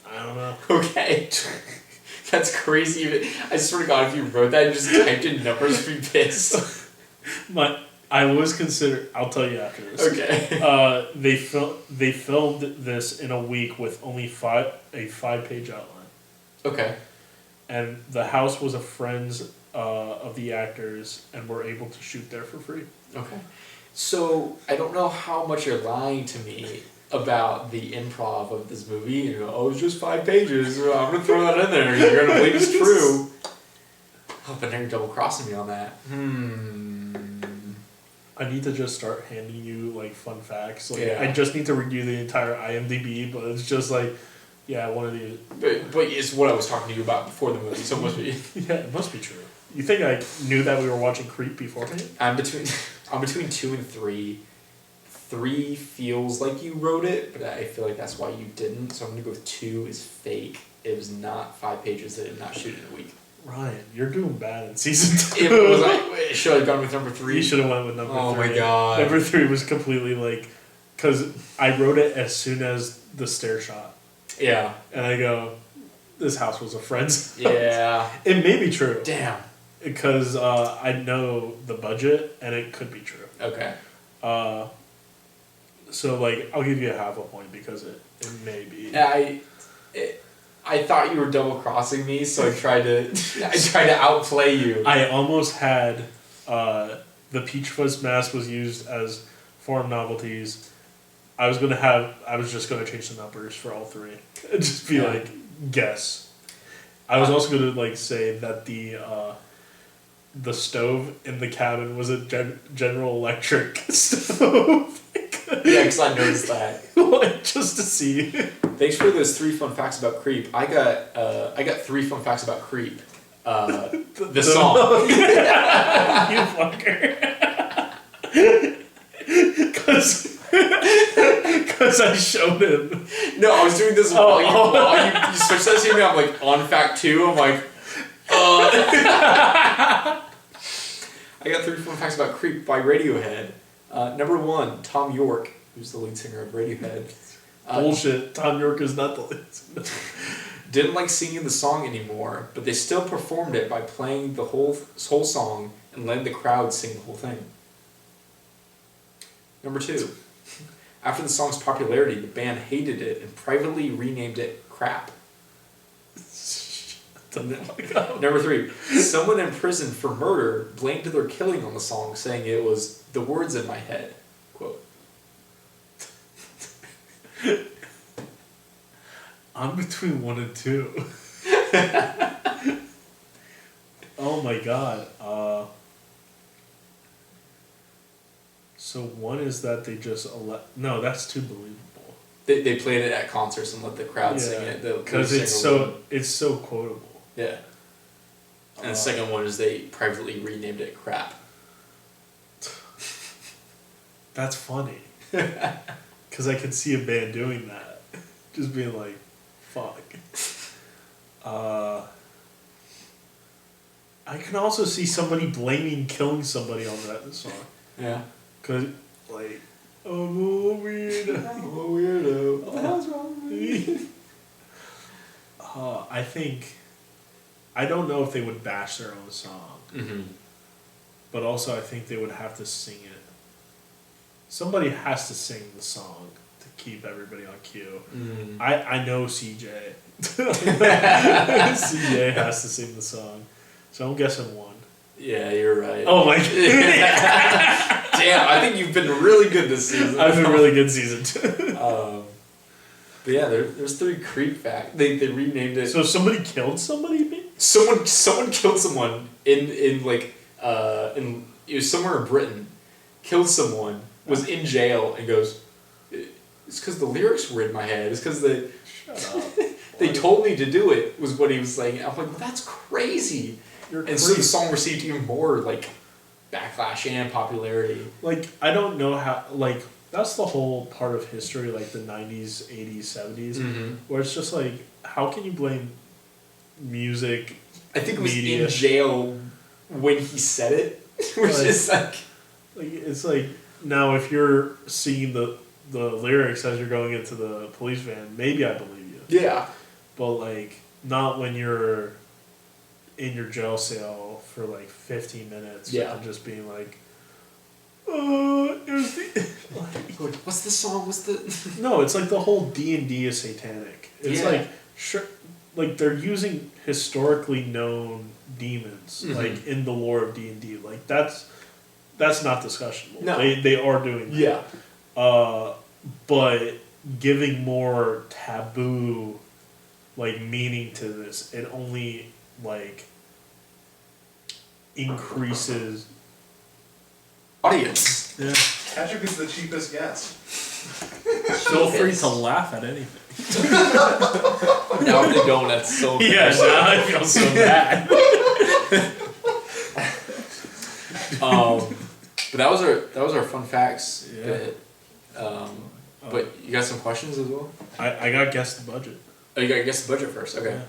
I don't know. Okay. That's crazy. I swear to God, if you wrote that and just typed in numbers, I'd be pissed. I was considered. I'll tell you after this. Okay. They filmed this in a week with only a 5-page outline. Okay. And the house was a friends of the actors, and were able to shoot there for free. Okay. So I don't know how much you're lying to me about the improv of this movie. You go, oh, it's just 5 pages. I'm gonna throw that in there. You're gonna believe it's true. Oh, but now you're double crossing me on that. I need to just start handing you like fun facts. Like, yeah. I just need to redo the entire IMDb, but it's just like, yeah, one of these. But it's what I was talking to you about before the movie, so it must be. Yeah, it must be true. You think I knew that we were watching Creep beforehand? I'm between 2 and 3. 3 feels like you wrote it, but I feel like that's why you didn't. So I'm gonna go with 2 is fake. It was not 5 pages. They did not shoot in a week. Ryan, you're doing bad in season 2. It was like, should I have gone with number 3? You should have went with number 3. Oh my God. Number 3 was completely like, because I wrote it as soon as the stair shot. Yeah. And I go, this house was a friend's house. Yeah. It may be true. Damn. Because I know the budget, and it could be true. Okay. So, like, I'll give you a half a point because it may be. I thought you were double crossing me, so I tried to outplay you. I almost had the Peach Fuzz mask was used as Forum Novelties. I was just gonna change the numbers for all 3. Just be like, guess. I was also gonna like say that the stove in the cabin was a General Electric stove. Yeah, because I noticed that. Like, just to see. Thanks for those 3 fun facts about Creep. I got 3 fun facts about Creep. The song. You fucker. Because I showed him. No, I was doing this while you switched that to me. I'm like, on fact 2. I'm like, I got 3 fun facts about Creep by Radiohead. Number 1, Tom York, who's the lead singer of Radiohead. Bullshit. Tom York is not the lead singer. Didn't like singing the song anymore, but they still performed it by playing the whole song and letting the crowd sing the whole thing. Number 2, after the song's popularity, the band hated it and privately renamed it Crap. Number 3, someone in prison for murder blamed their killing on the song, saying it was the words in my head. Quote. I'm between 1 and 2. Oh my God. So 1 is that they just no, that's too believable. They played it at concerts and let the crowd sing it. Because it's so quotable. Yeah. And the second one is they privately renamed it Crap. That's funny. Because I could see a band doing that. Just being like, fuck. I can also see somebody blaming killing somebody on that song. Yeah. Cause like, oh, I'm a weirdo. I'm a weirdo. What's wrong with me? I don't know if they would bash their own song, Mm-hmm. but also I think they would have to sing it. Somebody has to sing the song to keep everybody on cue. Mm. I know CJ. CJ has to sing the song, so I'm guessing 1. Yeah, you're right. Oh my god. Damn, I think you've been really good this season. I've been really good season 2. But yeah, there's 3 creep facts. They renamed it. So somebody killed somebody? Someone killed someone in it was somewhere in Britain, killed someone, was in jail, and goes, it's because the lyrics were in my head. It's because Shut up. they told me to do it, was what he was saying. I'm like, well, that's crazy. And so the song received even more like backlash and popularity. Like, I don't know how, like, that's the whole part of history, like the 90s, 80s, 70s, Mm-hmm. where it's just like, how can you blame music, I think it was media? in jail when he said it, which Like- is like... Like, it's like, now if you're singing the lyrics as you're going into the police van, maybe I believe you. Yeah. But, like, not when you're in your jail cell for, like, 15 minutes. Yeah. And just being like, it was the... like, What's the song? What's the... no, it's like the whole D&D is satanic. It's Yeah. like, sure, like, they're using historically known demons, Mhm. like, in the lore of D&D. Like, that's not discussionable. No. They are doing that. Yeah. But giving more taboo, like, meaning to this, it only, like, increases Audience. Yeah. Patrick is the cheapest guest. Feel free to laugh at anything. Now if they don't, that's so bad. Yes, now I feel so bad. But that was our fun facts Yeah. bit. But you got some questions as well? I got guess the budget. Oh, you got to guess the budget first. Okay.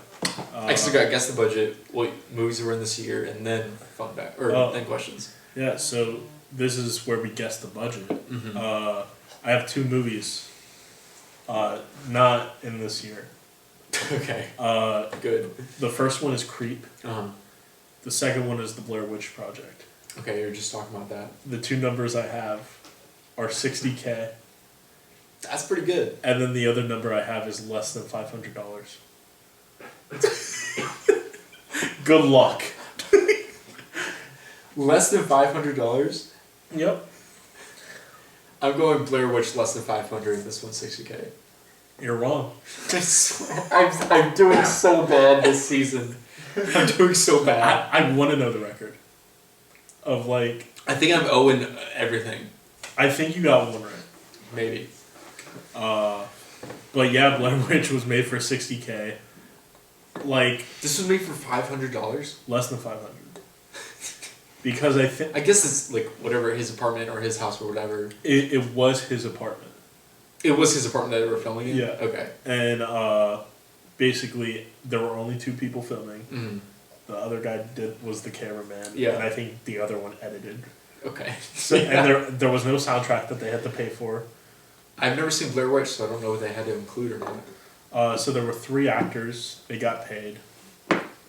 I still got to guess the budget, what movies were in this year, and then fun fact then questions. Yeah, so this is where we guess the budget. Mm-hmm. I have 2 movies, not in this year. Okay. Good. The first one is Creep. Uh-huh. The second one is The Blair Witch Project. Okay, you're just talking about that. The 2 numbers I have are $60K, That's pretty good. and then the other number I have is less than $500. Good luck. Less than $500? Yep. I'm going Blair Witch less than 500. This one's 60K. You're wrong. I swear, I'm doing so bad this season. I'm doing so bad. I want to know the record of, like, I think I'm owing everything. I think you got one right. Maybe. But yeah, Blair Witch was made for $60K. Like, This was made for $500? less than 500. Because I think I guess it's like whatever, his apartment or his house or whatever. it was his apartment. It was his apartment that they were filming in? Yeah. Okay. And basically there were only 2 people filming. Mm-hmm. The other guy was the cameraman. Yeah. And I think the other one edited. Okay. So and there was no soundtrack that they had to pay for. I've never seen Blair Witch, so I don't know what they had to include or not. So there were 3 actors. They got paid.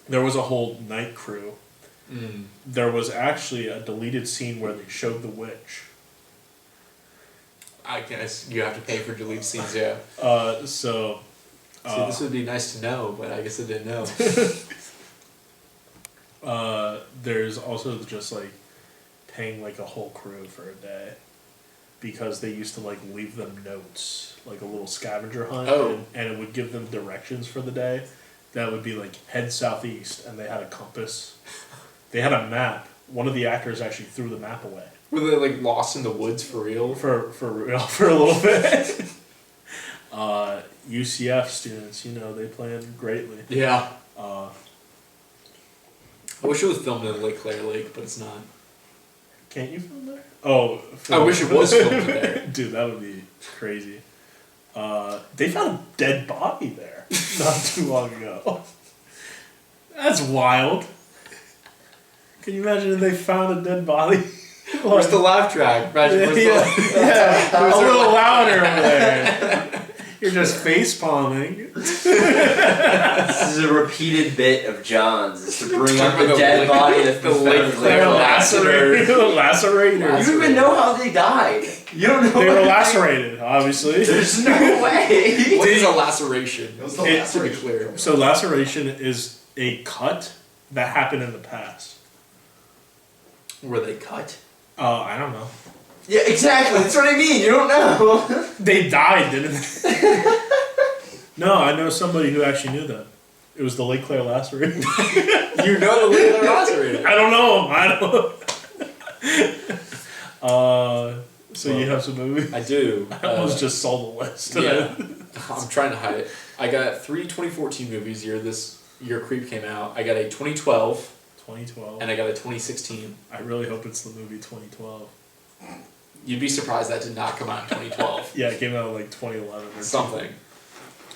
There was a whole night crew. Mm. There was actually a deleted scene where they showed the witch. I guess you have to pay for deleted scenes, yeah. So See, this would be nice to know, but I guess I didn't know. there's also just like paying like a whole crew for a day because they used to like leave them notes, like a little scavenger hunt, Oh. and it would give them directions for the day. That would be like head southeast, and they had a compass. They had a map. One of the actors actually threw the map away Were they like lost in the woods for real? for a little bit. UCF students, they plan greatly. Yeah. Uh, I wish it was filmed in Lake Claire Lake, but it's not. Can't you film there? Oh, I wish it was filmed there. Dude, that would be crazy. They found a dead body there not too long ago. That's wild. Can you imagine if they found a dead body? Where's the laugh track? Imagine where's Yeah, a little louder over there. You're just face palming. This is a repeated bit of John's. Is to bring up the dead body that's the Lake Claire Lacerators. You don't even know how they died. You don't know. They were lacerated, obviously. There's no way. What is a laceration? It was the It's To be laceration. clear. So laceration is a cut that happened in the past. Were they cut? I don't know. Yeah, exactly. That's what I mean. You don't know. They died, didn't they? No, I know somebody who actually knew that. It was the Lake Claire laceration. You know the Lake Claire lacerated. I don't know. I don't. So you have some movies? I do. I almost just sold the list. Yeah. I'm trying to hide it. I got 3 2014 movies this year Creep came out. I got a 2012 2012. and I got a 2016. I really hope it's the movie 2012. You'd be surprised that did not come out in 2012. Yeah, it came out like 2011 or Something.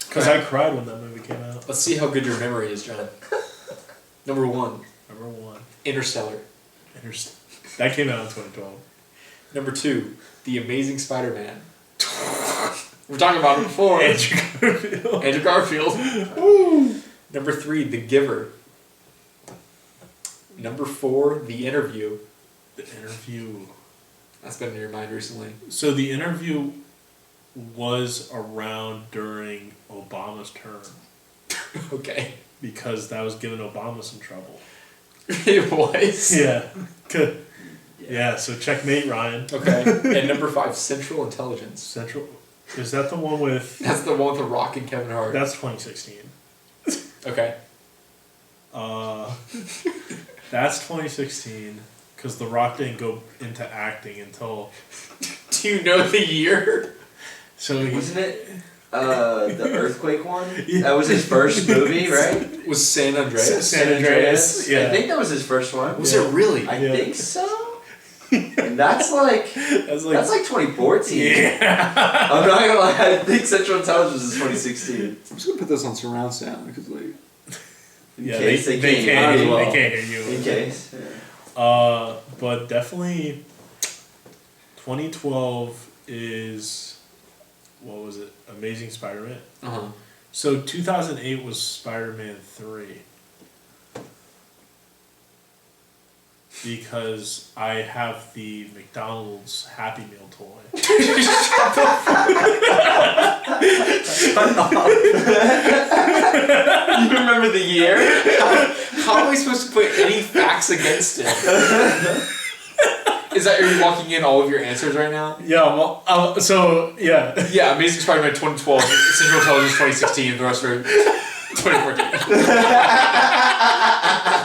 Because I cried when that movie came out. Let's see how good your memory is, John. Number 1, Number 1. Interstellar. That came out in 2012. Number 2, The Amazing Spider-Man. We're talking about it before. Andrew Garfield. Andrew Garfield. Number 3, The Giver. Number 4, The Interview. The Interview. That's been in your mind recently. So The Interview was around during Obama's term Okay. because that was giving Obama some trouble. It was. Yeah. Good. Yeah, so checkmate, Ryan. Okay. And number 5, Central Intelligence. Central. Is that the one with. That's the one with The Rock and Kevin Hart. That's 2016. Okay. That's 2016 because The Rock didn't go into acting until. Do you know the year? So he. Wasn't it the earthquake one? Yeah. That was his first movie, right? Was San Andreas? San Andreas. I Yeah. think that was his first one. Was it really? I Yeah. think so. And that's like That's like. 2014. Yeah. I'm not gonna lie. I think Central Intelligence is 2016. I'm just gonna put this on surround sound because like. In Yeah, case they can't hear can't you hear, well. they can't hear you. In case. Yeah. But definitely 2012 is, what was it? Amazing Spider-Man. Uh-huh. So 2008 was Spider-Man 3. Because I have the McDonald's Happy Meal toy. You remember the year? How am I supposed to put any facts against it? Is that are you walking in all of your answers right now? Yeah, well, so, yeah. Yeah, Amazing Spider-Man 2012, Central Intelligence 2016, the rest are 2014.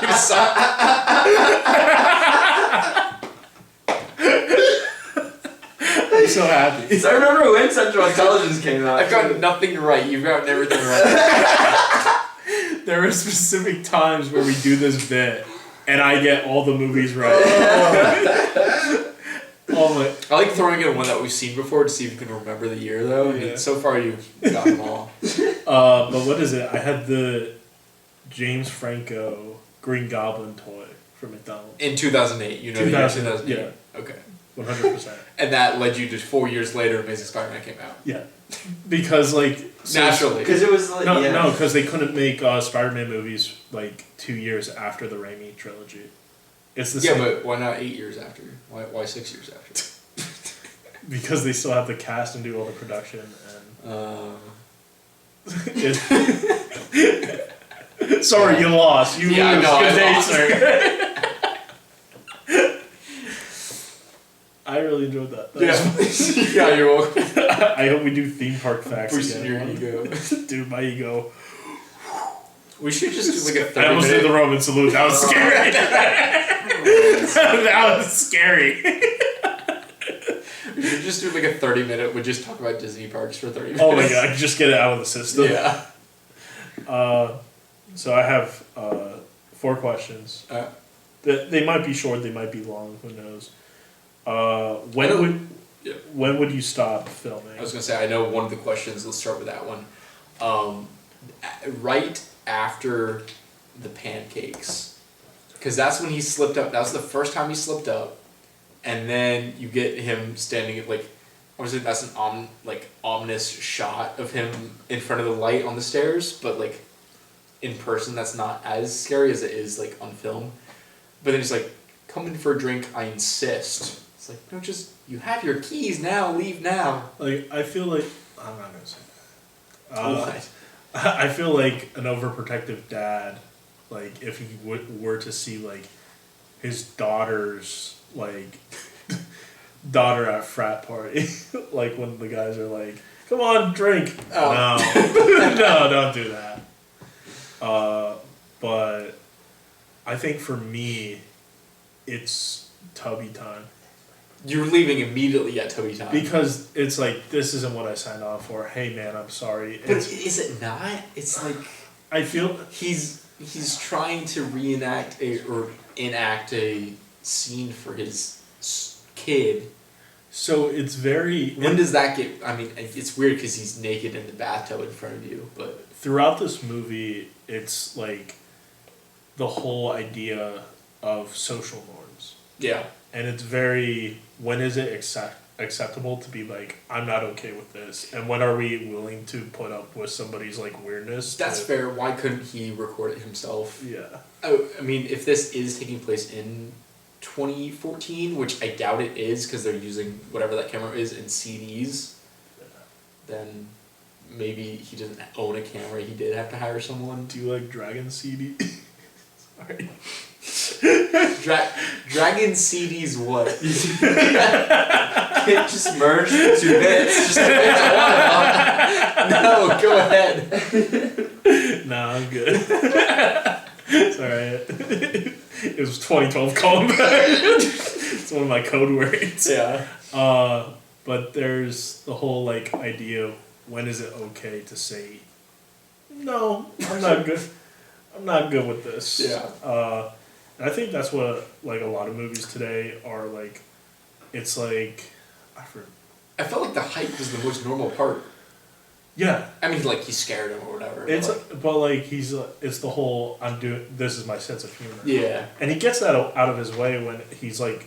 You suck. I'm so happy. So I remember when Central Intelligence came out. I've gotten nothing right. You've gotten everything right. There are specific times where we do this bit, and I get all the movies right. Oh my. I like throwing in one that we've seen before to see if you can remember the year, though. I Yeah. mean, so far you've got them all. But what is it? I had the James Franco Green Goblin toy from McDonald's. In 2008, you know, 2000, the year 2008. yeah. Okay. 100%. And that led you to 4 years later, Amazing Spider-Man came out. Yeah. Because, like... so- Naturally. Because it was like, No, yeah. no, because they couldn't make Spider-Man movies, like, 2 years after the Raimi trilogy. It's the Yeah, same... but why not 8 years after? Why 6 years after? Because they still have the cast and do all the production, and... Sorry, you lost. You Yeah, lose. no, Good I day, lost. sir. I really enjoyed that. Yeah. Yeah, you're welcome. I hope we do theme park facts Boosting again. your ego. Dude, my ego. We should just do like a 30 I almost did the minute... Roman salute. That was scary. That was scary. We should just do like a 30-minute, we just talk about Disney parks for 30 minutes. Oh my god, just get it out of the system. Yeah. So I have 4 questions. They might be short, they might be long, who knows. When would you stop filming? I was going to say, I know one of the questions, let's start with that one. Right after the pancakes, Because that's when he slipped up. That was the first time he slipped up, and then you get him standing at like, obviously that's an ominous shot of him in front of the light on the stairs, but like, in person that's not as scary as it is like on film. But then he's like, "Come in for a drink, I insist." It's like, no, just you have your keys now. Leave now. Like I feel like I'm not gonna say that. What? I feel like an overprotective dad, like if he were to see like his daughter's like daughter at frat party, like when the guys are like, "Come on, drink." Oh. No, don't do that. But I think for me, it's tubby time. You're leaving immediately at Toby time. Because it's like, this isn't what I signed on for. Hey man, I'm sorry. But is it not? It's like I feel he's trying to enact a scene for his kid. so it's very. When does that get? I mean, it's weird because he's naked in the bathtub in front of you, but Throughout this movie, it's like the whole idea of social norms. yeah. And it's very, when is it acceptable to be like, I'm not okay with this? And when are we willing to put up with somebody's like weirdness? That's fair. Why couldn't he record it himself? Yeah. Oh, I mean, if this is taking place in 2014, which I doubt it is because they're using whatever that camera is in CDs, then maybe he doesn't own a camera. He did have to hire someone. Do you like Dragon CD? Sorry. Dragon CDs what? It just merged the two bits. Just No, go ahead. Nah, I'm good. It's alright. It was 2012 calling back. It's one of my code words. Yeah. But there's the whole like idea of when is it okay to say, no, I'm not good. I'm not good with this. Yeah. And I think that's what like a lot of movies today are like. It's like I felt like the hike was the most normal part. Yeah. I mean, like he scared him or whatever. It's but like it's the whole I'm doing. This is my sense of humor. yeah. And he gets that out of his way when he's like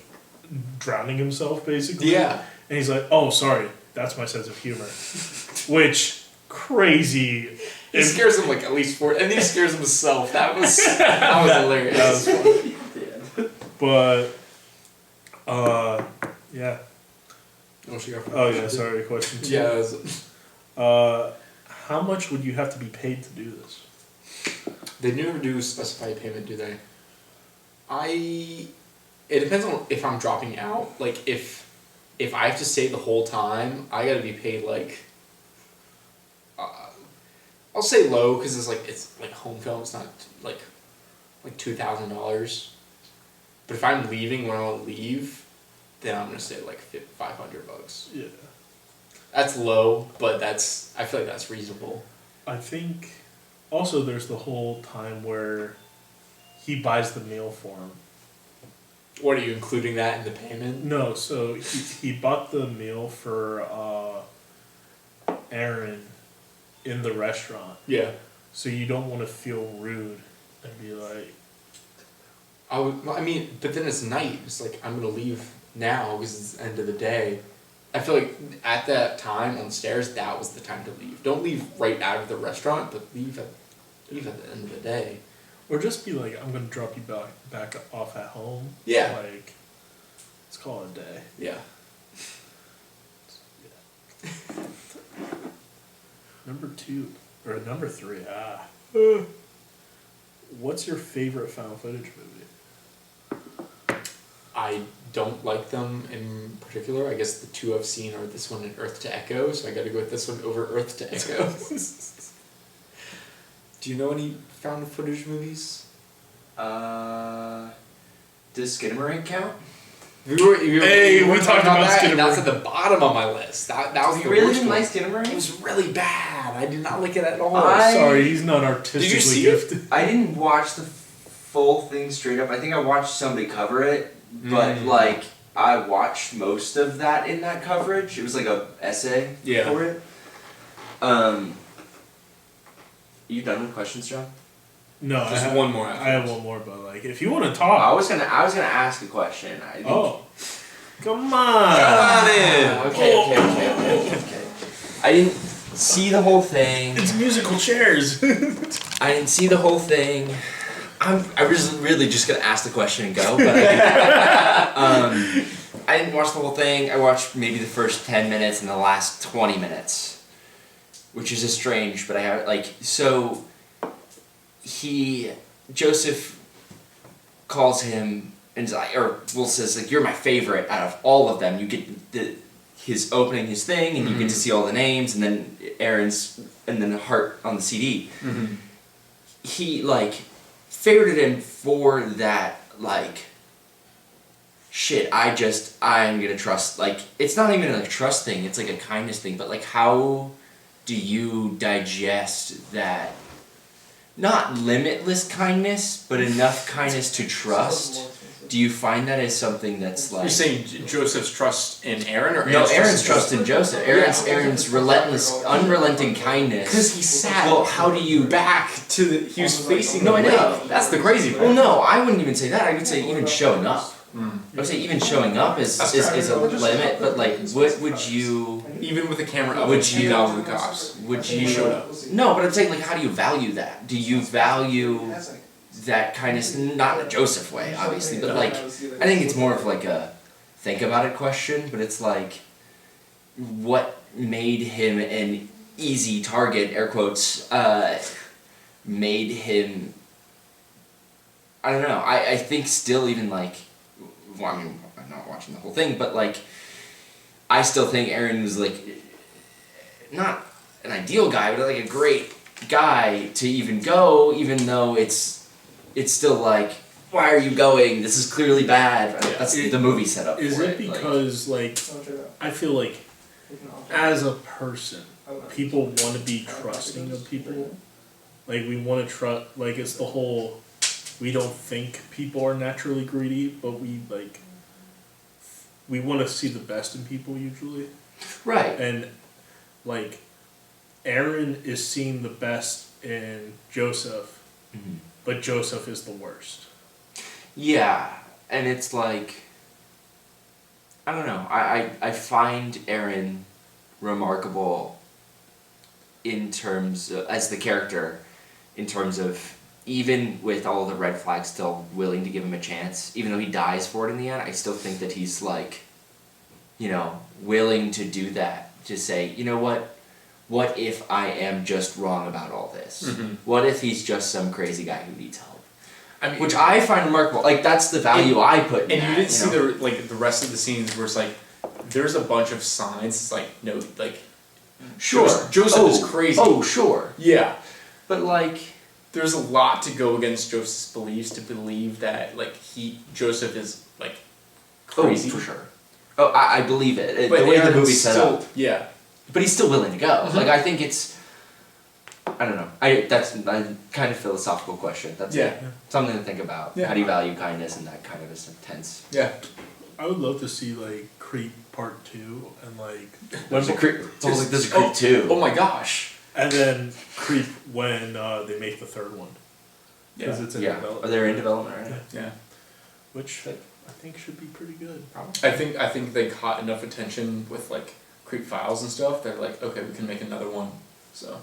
drowning himself basically. Yeah. And he's like, "Oh, sorry, that's my sense of humor," which crazy. He scares him like at least 4, and then he scares himself. That was hilarious. That was funny. But, yeah. Oh yeah, sorry. Question 2. Yeah. How much would you have to be paid to do this? They never do specified payment, do they? It depends on if I'm dropping out. Like if I have to stay the whole time, I gotta be paid like. I'll say low because it's like home film. It's not like $2,000. But if I'm leaving when I want to leave, then I'm gonna say like $500. Yeah. That's low, but I feel like that's reasonable. I think also there's the whole time where he buys the meal for him. What, are you including that in the payment? No, so he bought the meal for Aaron in the restaurant. Yeah. So you don't want to feel rude and be like... I mean, but then it's night. It's like, I'm going to leave now because it's the end of the day. I feel like at that time on the stairs, that was the time to leave. Don't leave right out of the restaurant, but leave at the end of the day. Or just be like, I'm going to drop you back off at home. Yeah. Like, let's call it a day. Yeah. Number 3. What's your favorite found footage movie? I don't like them in particular. I guess the 2 I've seen are this one and Earth to Echo, so I gotta go with this one over Earth to Echo. Do you know any found footage movies? Does Skinamarink count? We talked about that, Skinamarink. and that's at the bottom of my list. That was You the really worst didn't one. like Skinamarink? It was really bad. I did not like it at all. Sorry, he's not artistically Did you see it? gifted. I didn't watch the full thing straight up. I think I watched somebody cover it, but like I watched most of that in that coverage. It was like a essay for it. You done with questions, John? No, Just one more. I have one more, but like, if you want to I talk, was gonna ask a question. I think, come on, Come on in. Okay. I didn't see the whole thing. It's musical chairs. I didn't see the whole thing. I was really just gonna ask the question and go, but I didn't watch the whole thing. I watched maybe the first 10 minutes and the last 20 minutes, which is strange. But I have so. Joseph calls him and says like, you're my favorite out of all of them. You get his opening his thing and you get to see all the names and then Aaron's and then the heart on the CD. Mm-hmm. He favorited him for that shit. I'm gonna trust it's not even a trust thing. It's like a kindness thing. But how do you digest that? Not limitless kindness, but enough kindness to trust. Do you find that as something that's You're saying Joseph's trust in Aaron, or Aaron's trust in Joseph. Aaron's relentless, unrelenting kindness. Because he sat. Well, how do you back to the? He was facing. No, I know. lake. That's the crazy part. Well, no, I wouldn't even say that. I would say even showing up. I would say even showing up is a limit. But what would you? Even with the camera up, Would you? out with the cops. Would you? Showed up. No, but I'm saying how do you value that? Do you value that kindness? Not in a Joseph way, obviously, but I think it's more of a think about it question. But it's what made him an easy target? Air quotes. Made him. I don't know. I think still even well, I mean, I'm not watching the whole thing, but I still think Aaron was not an ideal guy, but a great guy to even go, even though it's still why are you going? This is clearly bad. That's the movie setup. Is for it because I feel as a person, people want to be trusting of people. We want to trust. It's the whole. We don't think people are naturally greedy, but we want to see the best in people usually. Right. And Aaron is seeing the best in Joseph, but Joseph is the worst. Yeah, and it's I don't know. I find Aaron remarkable in terms of, as the character, in terms of even with all the red flags still willing to give him a chance, even though he dies for it in the end, I still think that he's willing to do that, to say, you know what if I am just wrong about all this? Mm-hmm. What if he's just some crazy guy who needs help? I mean, which I find remarkable. That's the value I put in and that. you didn't see the rest of the scenes where it's there's a bunch of signs. It's no, sure. Joseph is crazy. Oh, sure. Yeah. But there's a lot to go against Joseph's beliefs to believe that Joseph is crazy. Oh, for sure. Oh, I believe it. But the way the Aaron's movie's set still, up. Yeah. But he's still willing to go. I think it's. I don't know. That's a kind of philosophical question. That's something to think about. Yeah. How do you value kindness in that kind of a tense? Yeah. I would love to see Creep Part 2 and There's a Creep. It's almost like there's a Creep 2. Oh my gosh. And then Creep when they make the third one. Yeah. It's in development. Are they in development right now? Yeah. Which I think should be pretty good. Probably. I think they caught enough attention with Creep Files and stuff. They're okay, we can make another one. So.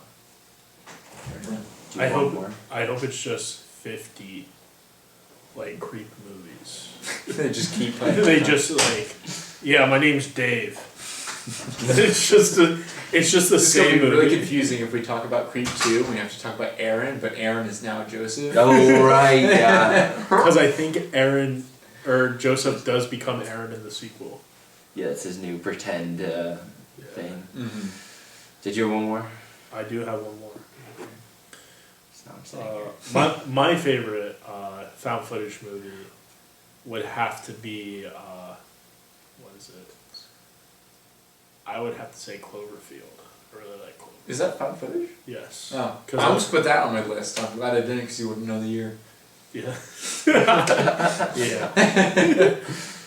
I hope it's just 50 Creep movies. They just keep playing. They just yeah, my name's Dave. it's just a It's same gonna be movie. really confusing if we talk about Creep 2. We have to talk about Aaron, but Aaron is now Joseph. Oh right, yeah. Because I think Aaron or Joseph does become Aaron in the sequel. Yeah, it's his new pretend thing. Mm-hmm. Did you have one more? I do have one more. It's not My favorite found footage movie would have to be what is it? I would have to say Cloverfield. I really like Cloverfield. Is that found footage? Yes. Oh, I almost put that on my list. I'm glad I didn't because you wouldn't know the year. Yeah. Yeah.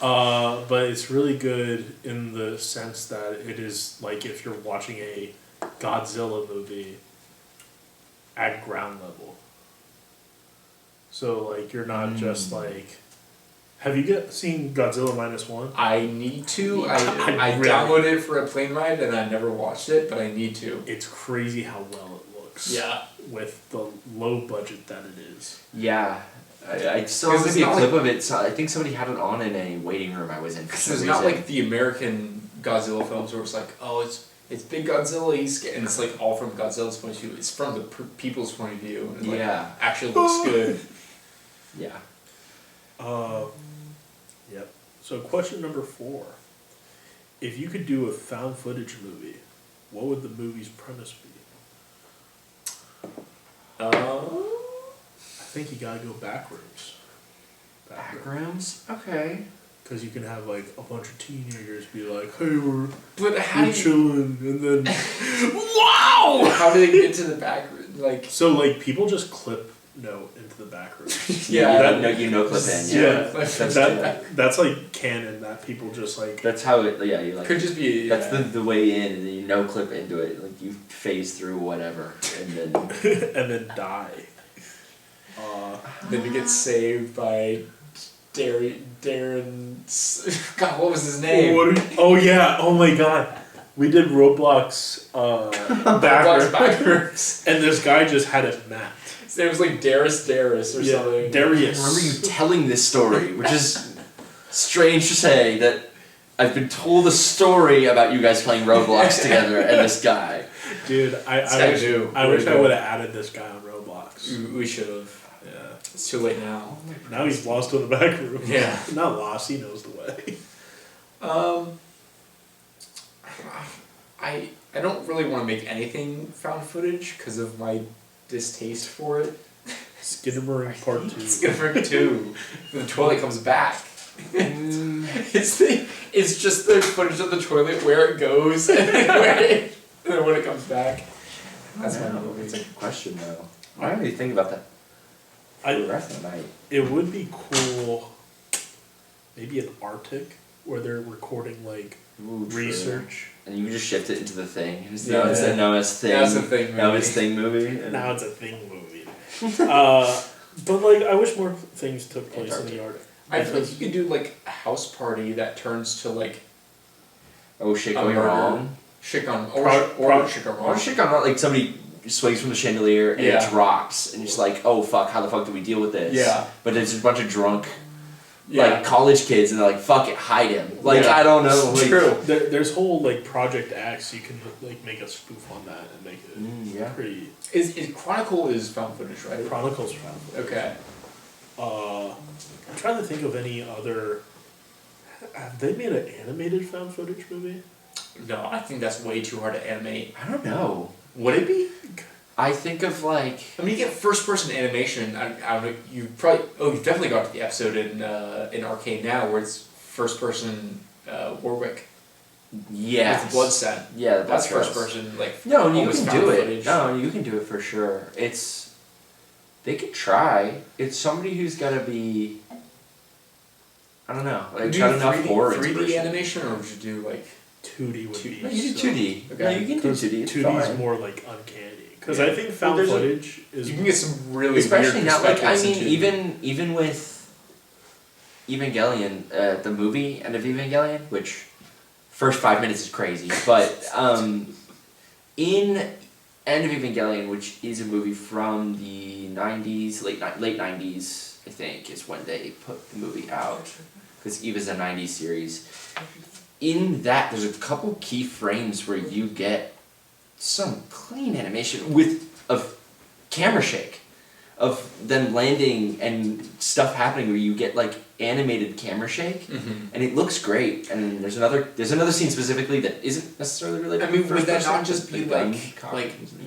But it's really good in the sense that it is if you're watching a Godzilla movie at ground level. So like you're not just like. Have you seen Godzilla -1? I need to. I really- downloaded it for a plane ride and I never watched it, but I need to. It's crazy how well it looks. Yeah. With the low budget that it is. Yeah. I saw 'Cause it's maybe a not clip of it. So I think somebody had it on in a waiting room I was in. Because it's not like the American Godzilla films where it's like, oh, it's big Godzilla, and it's like all from Godzilla's point of view. It's from the people's point of view, and it like, actually looks good. Yeah. Yep. So question number 4. If you could do a found footage movie, what would the movie's premise be? I think you gotta go backrooms. Backrooms? Okay. Because you can have like a bunch of teenagers be like, hey, we're How do you, chilling, and then wow! How do they get to the back? Like, so like people just clip note into the back room. yeah, you know clip in. Yeah, that's like canon that people just like. That's how it. Yeah, you like. Could just be. That's the way in, and then you no clip into it. Like you phase through whatever, and then and then die. Then you get saved by Darren. God, what was his name? Oh yeah! Oh my god! We did Roblox backwards, and this guy just had it mapped. His name was like Darius or something. Darius. I remember you telling this story, which is strange to say that I've been told a story about you guys playing Roblox together and this guy. Dude, I wish I would have added this guy on Roblox. We should have. Yeah. It's too late now. Now he's lost in the back room. Yeah. Not lost, he knows the way. I don't really want to make anything found footage because of my distaste for it. Skidamering Part 2. Skidamering 2. The toilet comes back. It's just the footage of the toilet where it goes and then when it comes back. That's my movie. It's a good question though. I don't really think about that. The rest of the night. It would be cool, maybe an Arctic, where they're recording like research. And you can just shift it into the thing. Now it's thing. Now it's a thing movie. Now it's thing movie. Now it's a thing movie. But like, I wish more things took place in the Arctic. I feel like you could do like a house party that turns to like. Oh, shit going wrong. Shit gone Or shit gone wrong. Like somebody swings from the chandelier and it drops, and you're just like, oh fuck, how the fuck do we deal with this? Yeah. But it's a bunch of drunk, like college kids, and they're like, fuck it, hide him. Like I don't know. Like, true. There's whole like Project X. You can like make a spoof on that and make it pretty. Is Chronicle is found footage, right? Chronicles found footage. Okay. I'm trying to think of any other. Have they made an animated found footage movie? No, I think that's way too hard to animate. I don't know. Would it be? I think of like. I mean, you get first-person animation. I don't know. You probably. Oh, you've definitely got to the episode in Arcane now where it's first-person Warwick. Yeah. With the blood set. Yeah, that's first-person. Like no, and you can do it. Footage. No, you can do it for sure. It's. They could try. It's somebody who's got to be. I don't know. Like got enough horror 3D animation, or would you do like 2D would be. No, you do 2D. Okay. No, you can do 2D. 2D is more like uncanny because I think found footage is. You can get some really especially weird now. Like I mean, into even with Evangelion, the movie End of Evangelion, which first 5 minutes is crazy, but in End of Evangelion, which is a movie from the 90s, late 90s, I think, is when they put the movie out. Because Eva's a 90s series. In that, there's a couple key frames where you get some clean animation of camera shake. Of them landing and stuff happening where you get like animated camera shake. Mm-hmm. And it looks great. And there's another scene specifically that isn't necessarily related I mean, to would that person, not just be like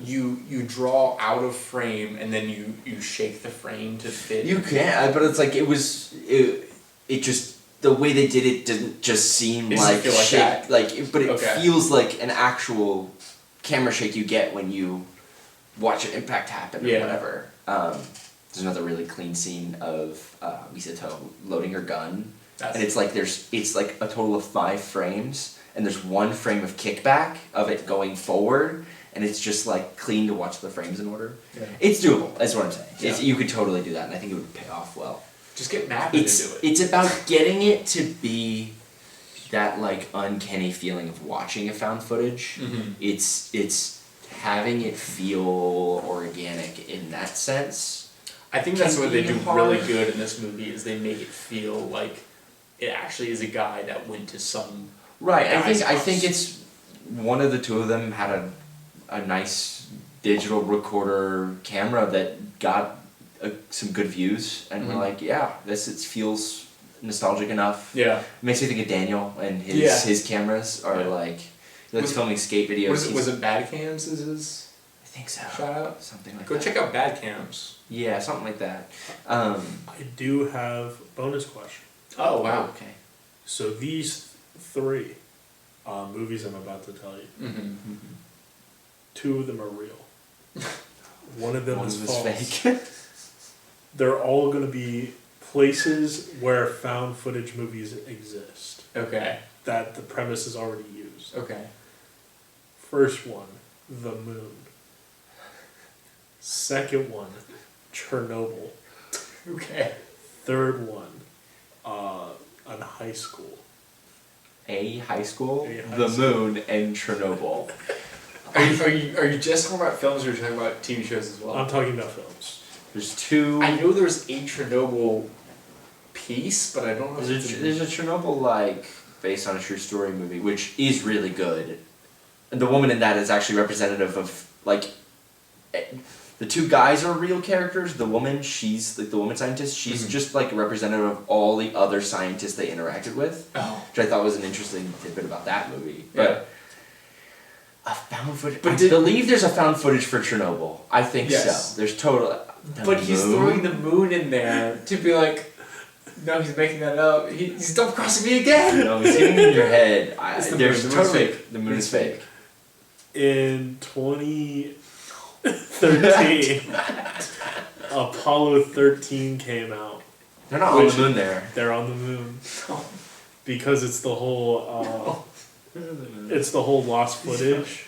you draw out of frame and then you shake the frame to fit? You can, but it's like it just the way they did it didn't just seem like shake, but it feels like an actual camera shake you get when you watch an impact happen or whatever. There's another really clean scene of Misato loading her gun, and it's like a total of 5 frames, and there's 1 frame of kickback of it going forward, and it's just like clean to watch the frames in order. Yeah. It's doable. That's what I'm saying. Yeah. You could totally do that, and I think it would pay off well. Just get mapped into it. It's about getting it to be that like uncanny feeling of watching a found footage. Mm-hmm. It's having it feel organic in that sense. I think that's what they do really hard. good in this movie is they make it feel like it actually is a guy that went to some Right. guy's I house. think it's one of the two of them had a nice digital recorder camera that got some good views, and we're like, yeah, it feels nostalgic enough. Yeah. It makes me think of Daniel and Yeah. his cameras are like he likes filming skate videos. Was it Bad Cams is his I think so. shout out? Something like Go that. check out Bad Cams. Yeah, something like that. I do have a bonus question. Oh wow. Okay. So these three movies I'm about to tell you, Mm-hmm. two of them are real. One of them One is was false. fake. They're all going to be places where found footage movies exist Okay. that the premise is already used. Okay. First one, the moon. Second one, Chernobyl. Okay. Third one, on high school. A high school, A high the school. moon, and Chernobyl. Are you just talking about films or are you talking about TV shows as well? I'm talking about films. There's two. I know there's a Chernobyl piece, but I don't know if it's There's a Chernobyl like based on a true story movie, which is really good. And the woman in that is actually representative of like the two guys are real characters. The woman, she's like the woman scientist. She's just like a representative of all the other scientists they interacted with, which I thought was an interesting tidbit about that movie. But a found footage. But I did- believe there's a found footage for Chernobyl. I think Yes. so. There's total. But he's throwing the moon in there to be like, no, he's making that up. He's double crossing me again. No, it's hitting in your head. It's the There's moon. The moon's totally fake. the moon is fake. In 2013, Apollo 13 came out. They're not on the moon there. They're on the moon. Because it's the whole it's the whole lost footage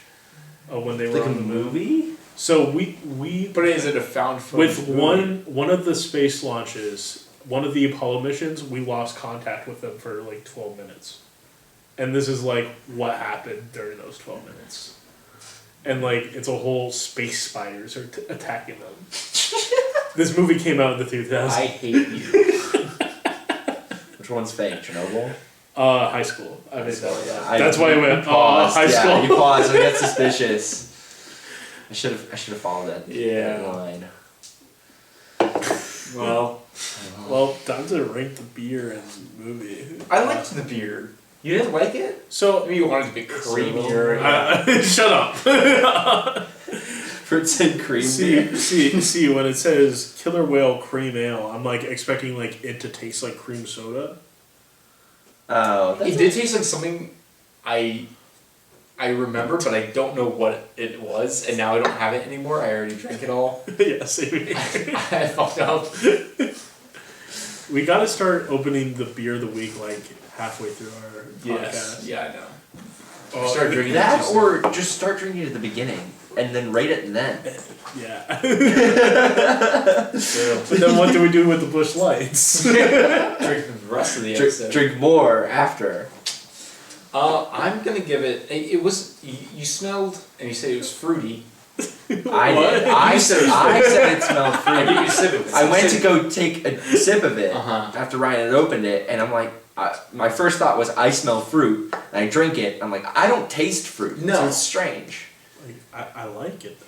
of when they were Like a on the moon. movie? So we But is it a found footage with movie? one of the space launches, one of the Apollo missions, we lost contact with them for like 12 minutes. And this is like what happened during those 12 minutes. And like it's a whole space spiders are attacking them. This movie came out in the 2000s. I hate you. Which one's fake? Chernobyl? High school. I mean, Yeah, that's why I went. paused. High school. Yeah, you paused. I got suspicious. I should have followed that. Yeah. that line. Well, Well, time to rank the beer and movie. I liked the beer. You didn't like it? So Maybe you wanted it to be creamier. shut up. Fruits and cream. See. When it says Killer Whale Cream Ale, I'm like expecting like it to taste like cream soda. Oh, that's It did taste like something I remember, but I don't know what it was, and now I don't have it anymore. I already drank it all. Yeah, same here. I fucked up. We got to start opening the beer of the week like halfway through our Yes. podcast. Yeah, I know. Oh, Start drinking that, it. or just start drinking it at the beginning and then rate it then. Yeah. True. But then what do we do with the Busch Lights? Drink the rest of the episode. Drink more after. I'm gonna give it. It was you smelled and you said it was fruity. I What? did. I said it smelled I fruity. gave you a sip of it. I went to go take a sip of it Uh-huh. after Ryan had opened it, and I'm like, my first thought was I smell fruit, and I drink it. I'm like, I don't taste fruit. No. So it's strange. Like, I like it though.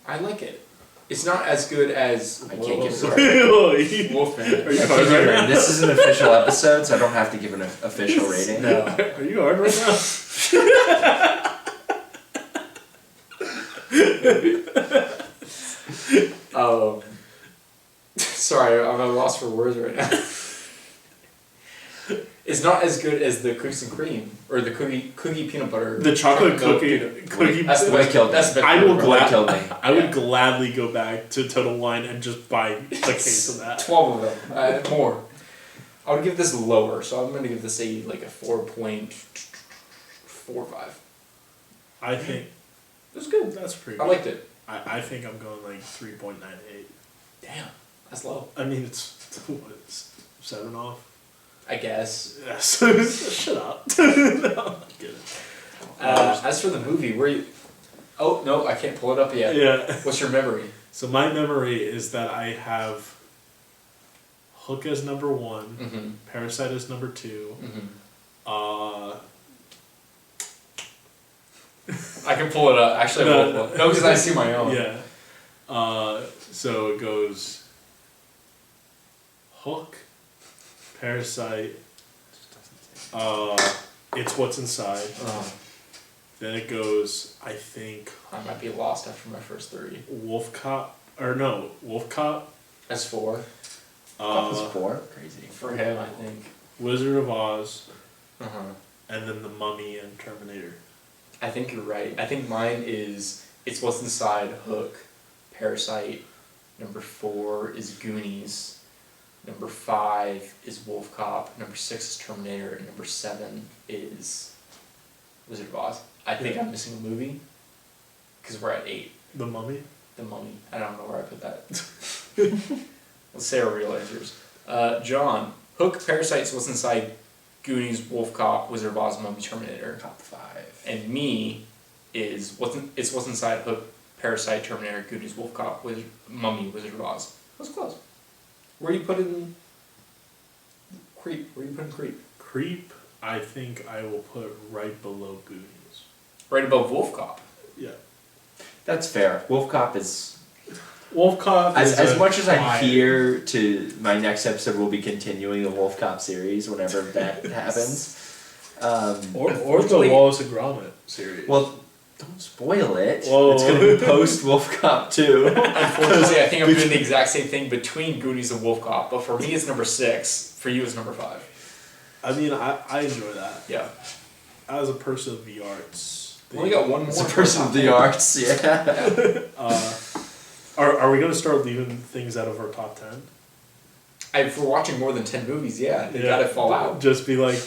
I like it. It's not as good as. I can't give it Are Wolfman. you Okay, hard right now? this is an official episode, so I don't have to give an official rating. No. Are you hard right now? Sorry, I'm at a loss for words right now. It's not as good as the cookies and cream or the cookie peanut butter. The chocolate milk cookie. peanut- That's the What best. killed me. That's the best. I will part. What killed me. I would Yeah. gladly go back to Total Wine and just buy a case of that. 12 of them. More. I would give this lower, so I'm going to give this like a 4.45. I think It was good. That's pretty I good. liked it. I think I'm going like 3.98. Damn, that's low. I mean, it's what, it's 7 off? I guess. Yes. Shut up. No, I'm kidding. As for the movie, where you... Oh, no, I can't pull it up yet. Yeah. What's your memory? So my memory is that I have Hook as number 1, Mm-hmm. Parasite as number 2, Mm-hmm. I can pull it up. Actually, I No, won't. No, because I see my own. yeah. So it goes Hook, Parasite, It's What's Inside. Then it goes, I think, I might be lost after my first 3. Wolf Cop. That's 4. That was 4. Crazy. For him, I think. Wizard of Oz, Uh-huh. and then The Mummy and Terminator. I think you're right. I think mine is It's What's Inside, Hook, Parasite. Number 4 is Goonies. Number 5 is Wolf Cop. Number 6 is Terminator. And number 7 is Wizard of Oz. I think I'm missing a movie because we're at 8. The Mummy? The Mummy. I don't know where I put that. Let's say our real answers. John, Hook, Parasite, What's Inside, Goonies, Wolf Cop, Wizard of Oz, Mummy, Terminator. Top 5. And me is It's What's Inside, Hook, Parasite, Terminator, Goonies, Wolf Cop, Mummy, Wizard of Oz. That was close. Where are you putting Creep? Where are you putting Creep? Creep, I think I will put right below Goonies. Right above Wolf Cop. Yeah. That's fair. Wolf Cop is... Wolf Cop is As much as I'm fine. here to... My next episode will be continuing the Wolf Cop series whenever that happens. Or the Unfortunately- Wallace and Gromit series. Well, don't spoil it. Whoa. It's going to be post Wolf Cop 2. Unfortunately, I think I'm doing the exact same thing between Goonies and Wolf Cop, but for me it's number 6, for you it's number 5. I mean, I enjoy that. Yeah. As a person of the arts. We only got one more. As a person of the arts, yeah. Are we going to start leaving things out of our top 10? If we're watching more than 10 movies, yeah, they gotta fall out. Just be like,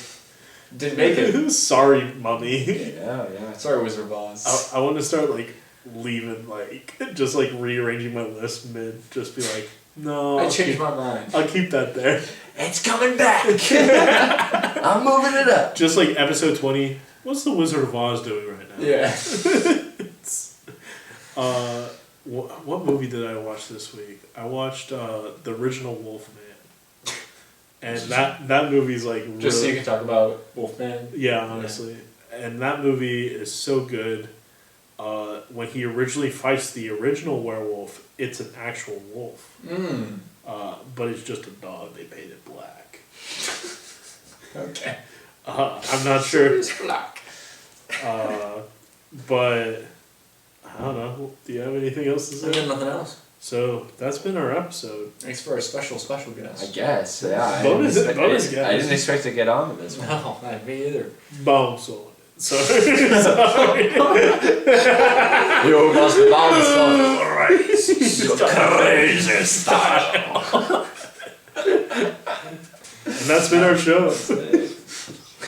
Didn't make it. sorry, Mummy. Yeah. Sorry, Wizard of Oz. I want to start like leaving, like just like rearranging my list mid. Just be like, no, I changed my mind. I'll keep that there. It's coming back! I'm moving it up. Just like episode 20. What's the Wizard of Oz doing right now? Yeah. What movie did I watch this week? I watched the original Wolfman, and that movie's like Just so really, you can talk about Wolfman. yeah, honestly, and that movie is so good. When he originally fights the original werewolf, it's an actual wolf, but it's just a dog. They painted black. Okay. I'm not sure, It's black. but I don't know. Do you have anything else to I got say? nothing else. So that's been our episode. Thanks for our special I guest. guess, yeah. Bonus guest. I didn't expect to get on with this one. No, me either. Bombs on it. Sorry. You must bounce on Crazy style. And that's been our show.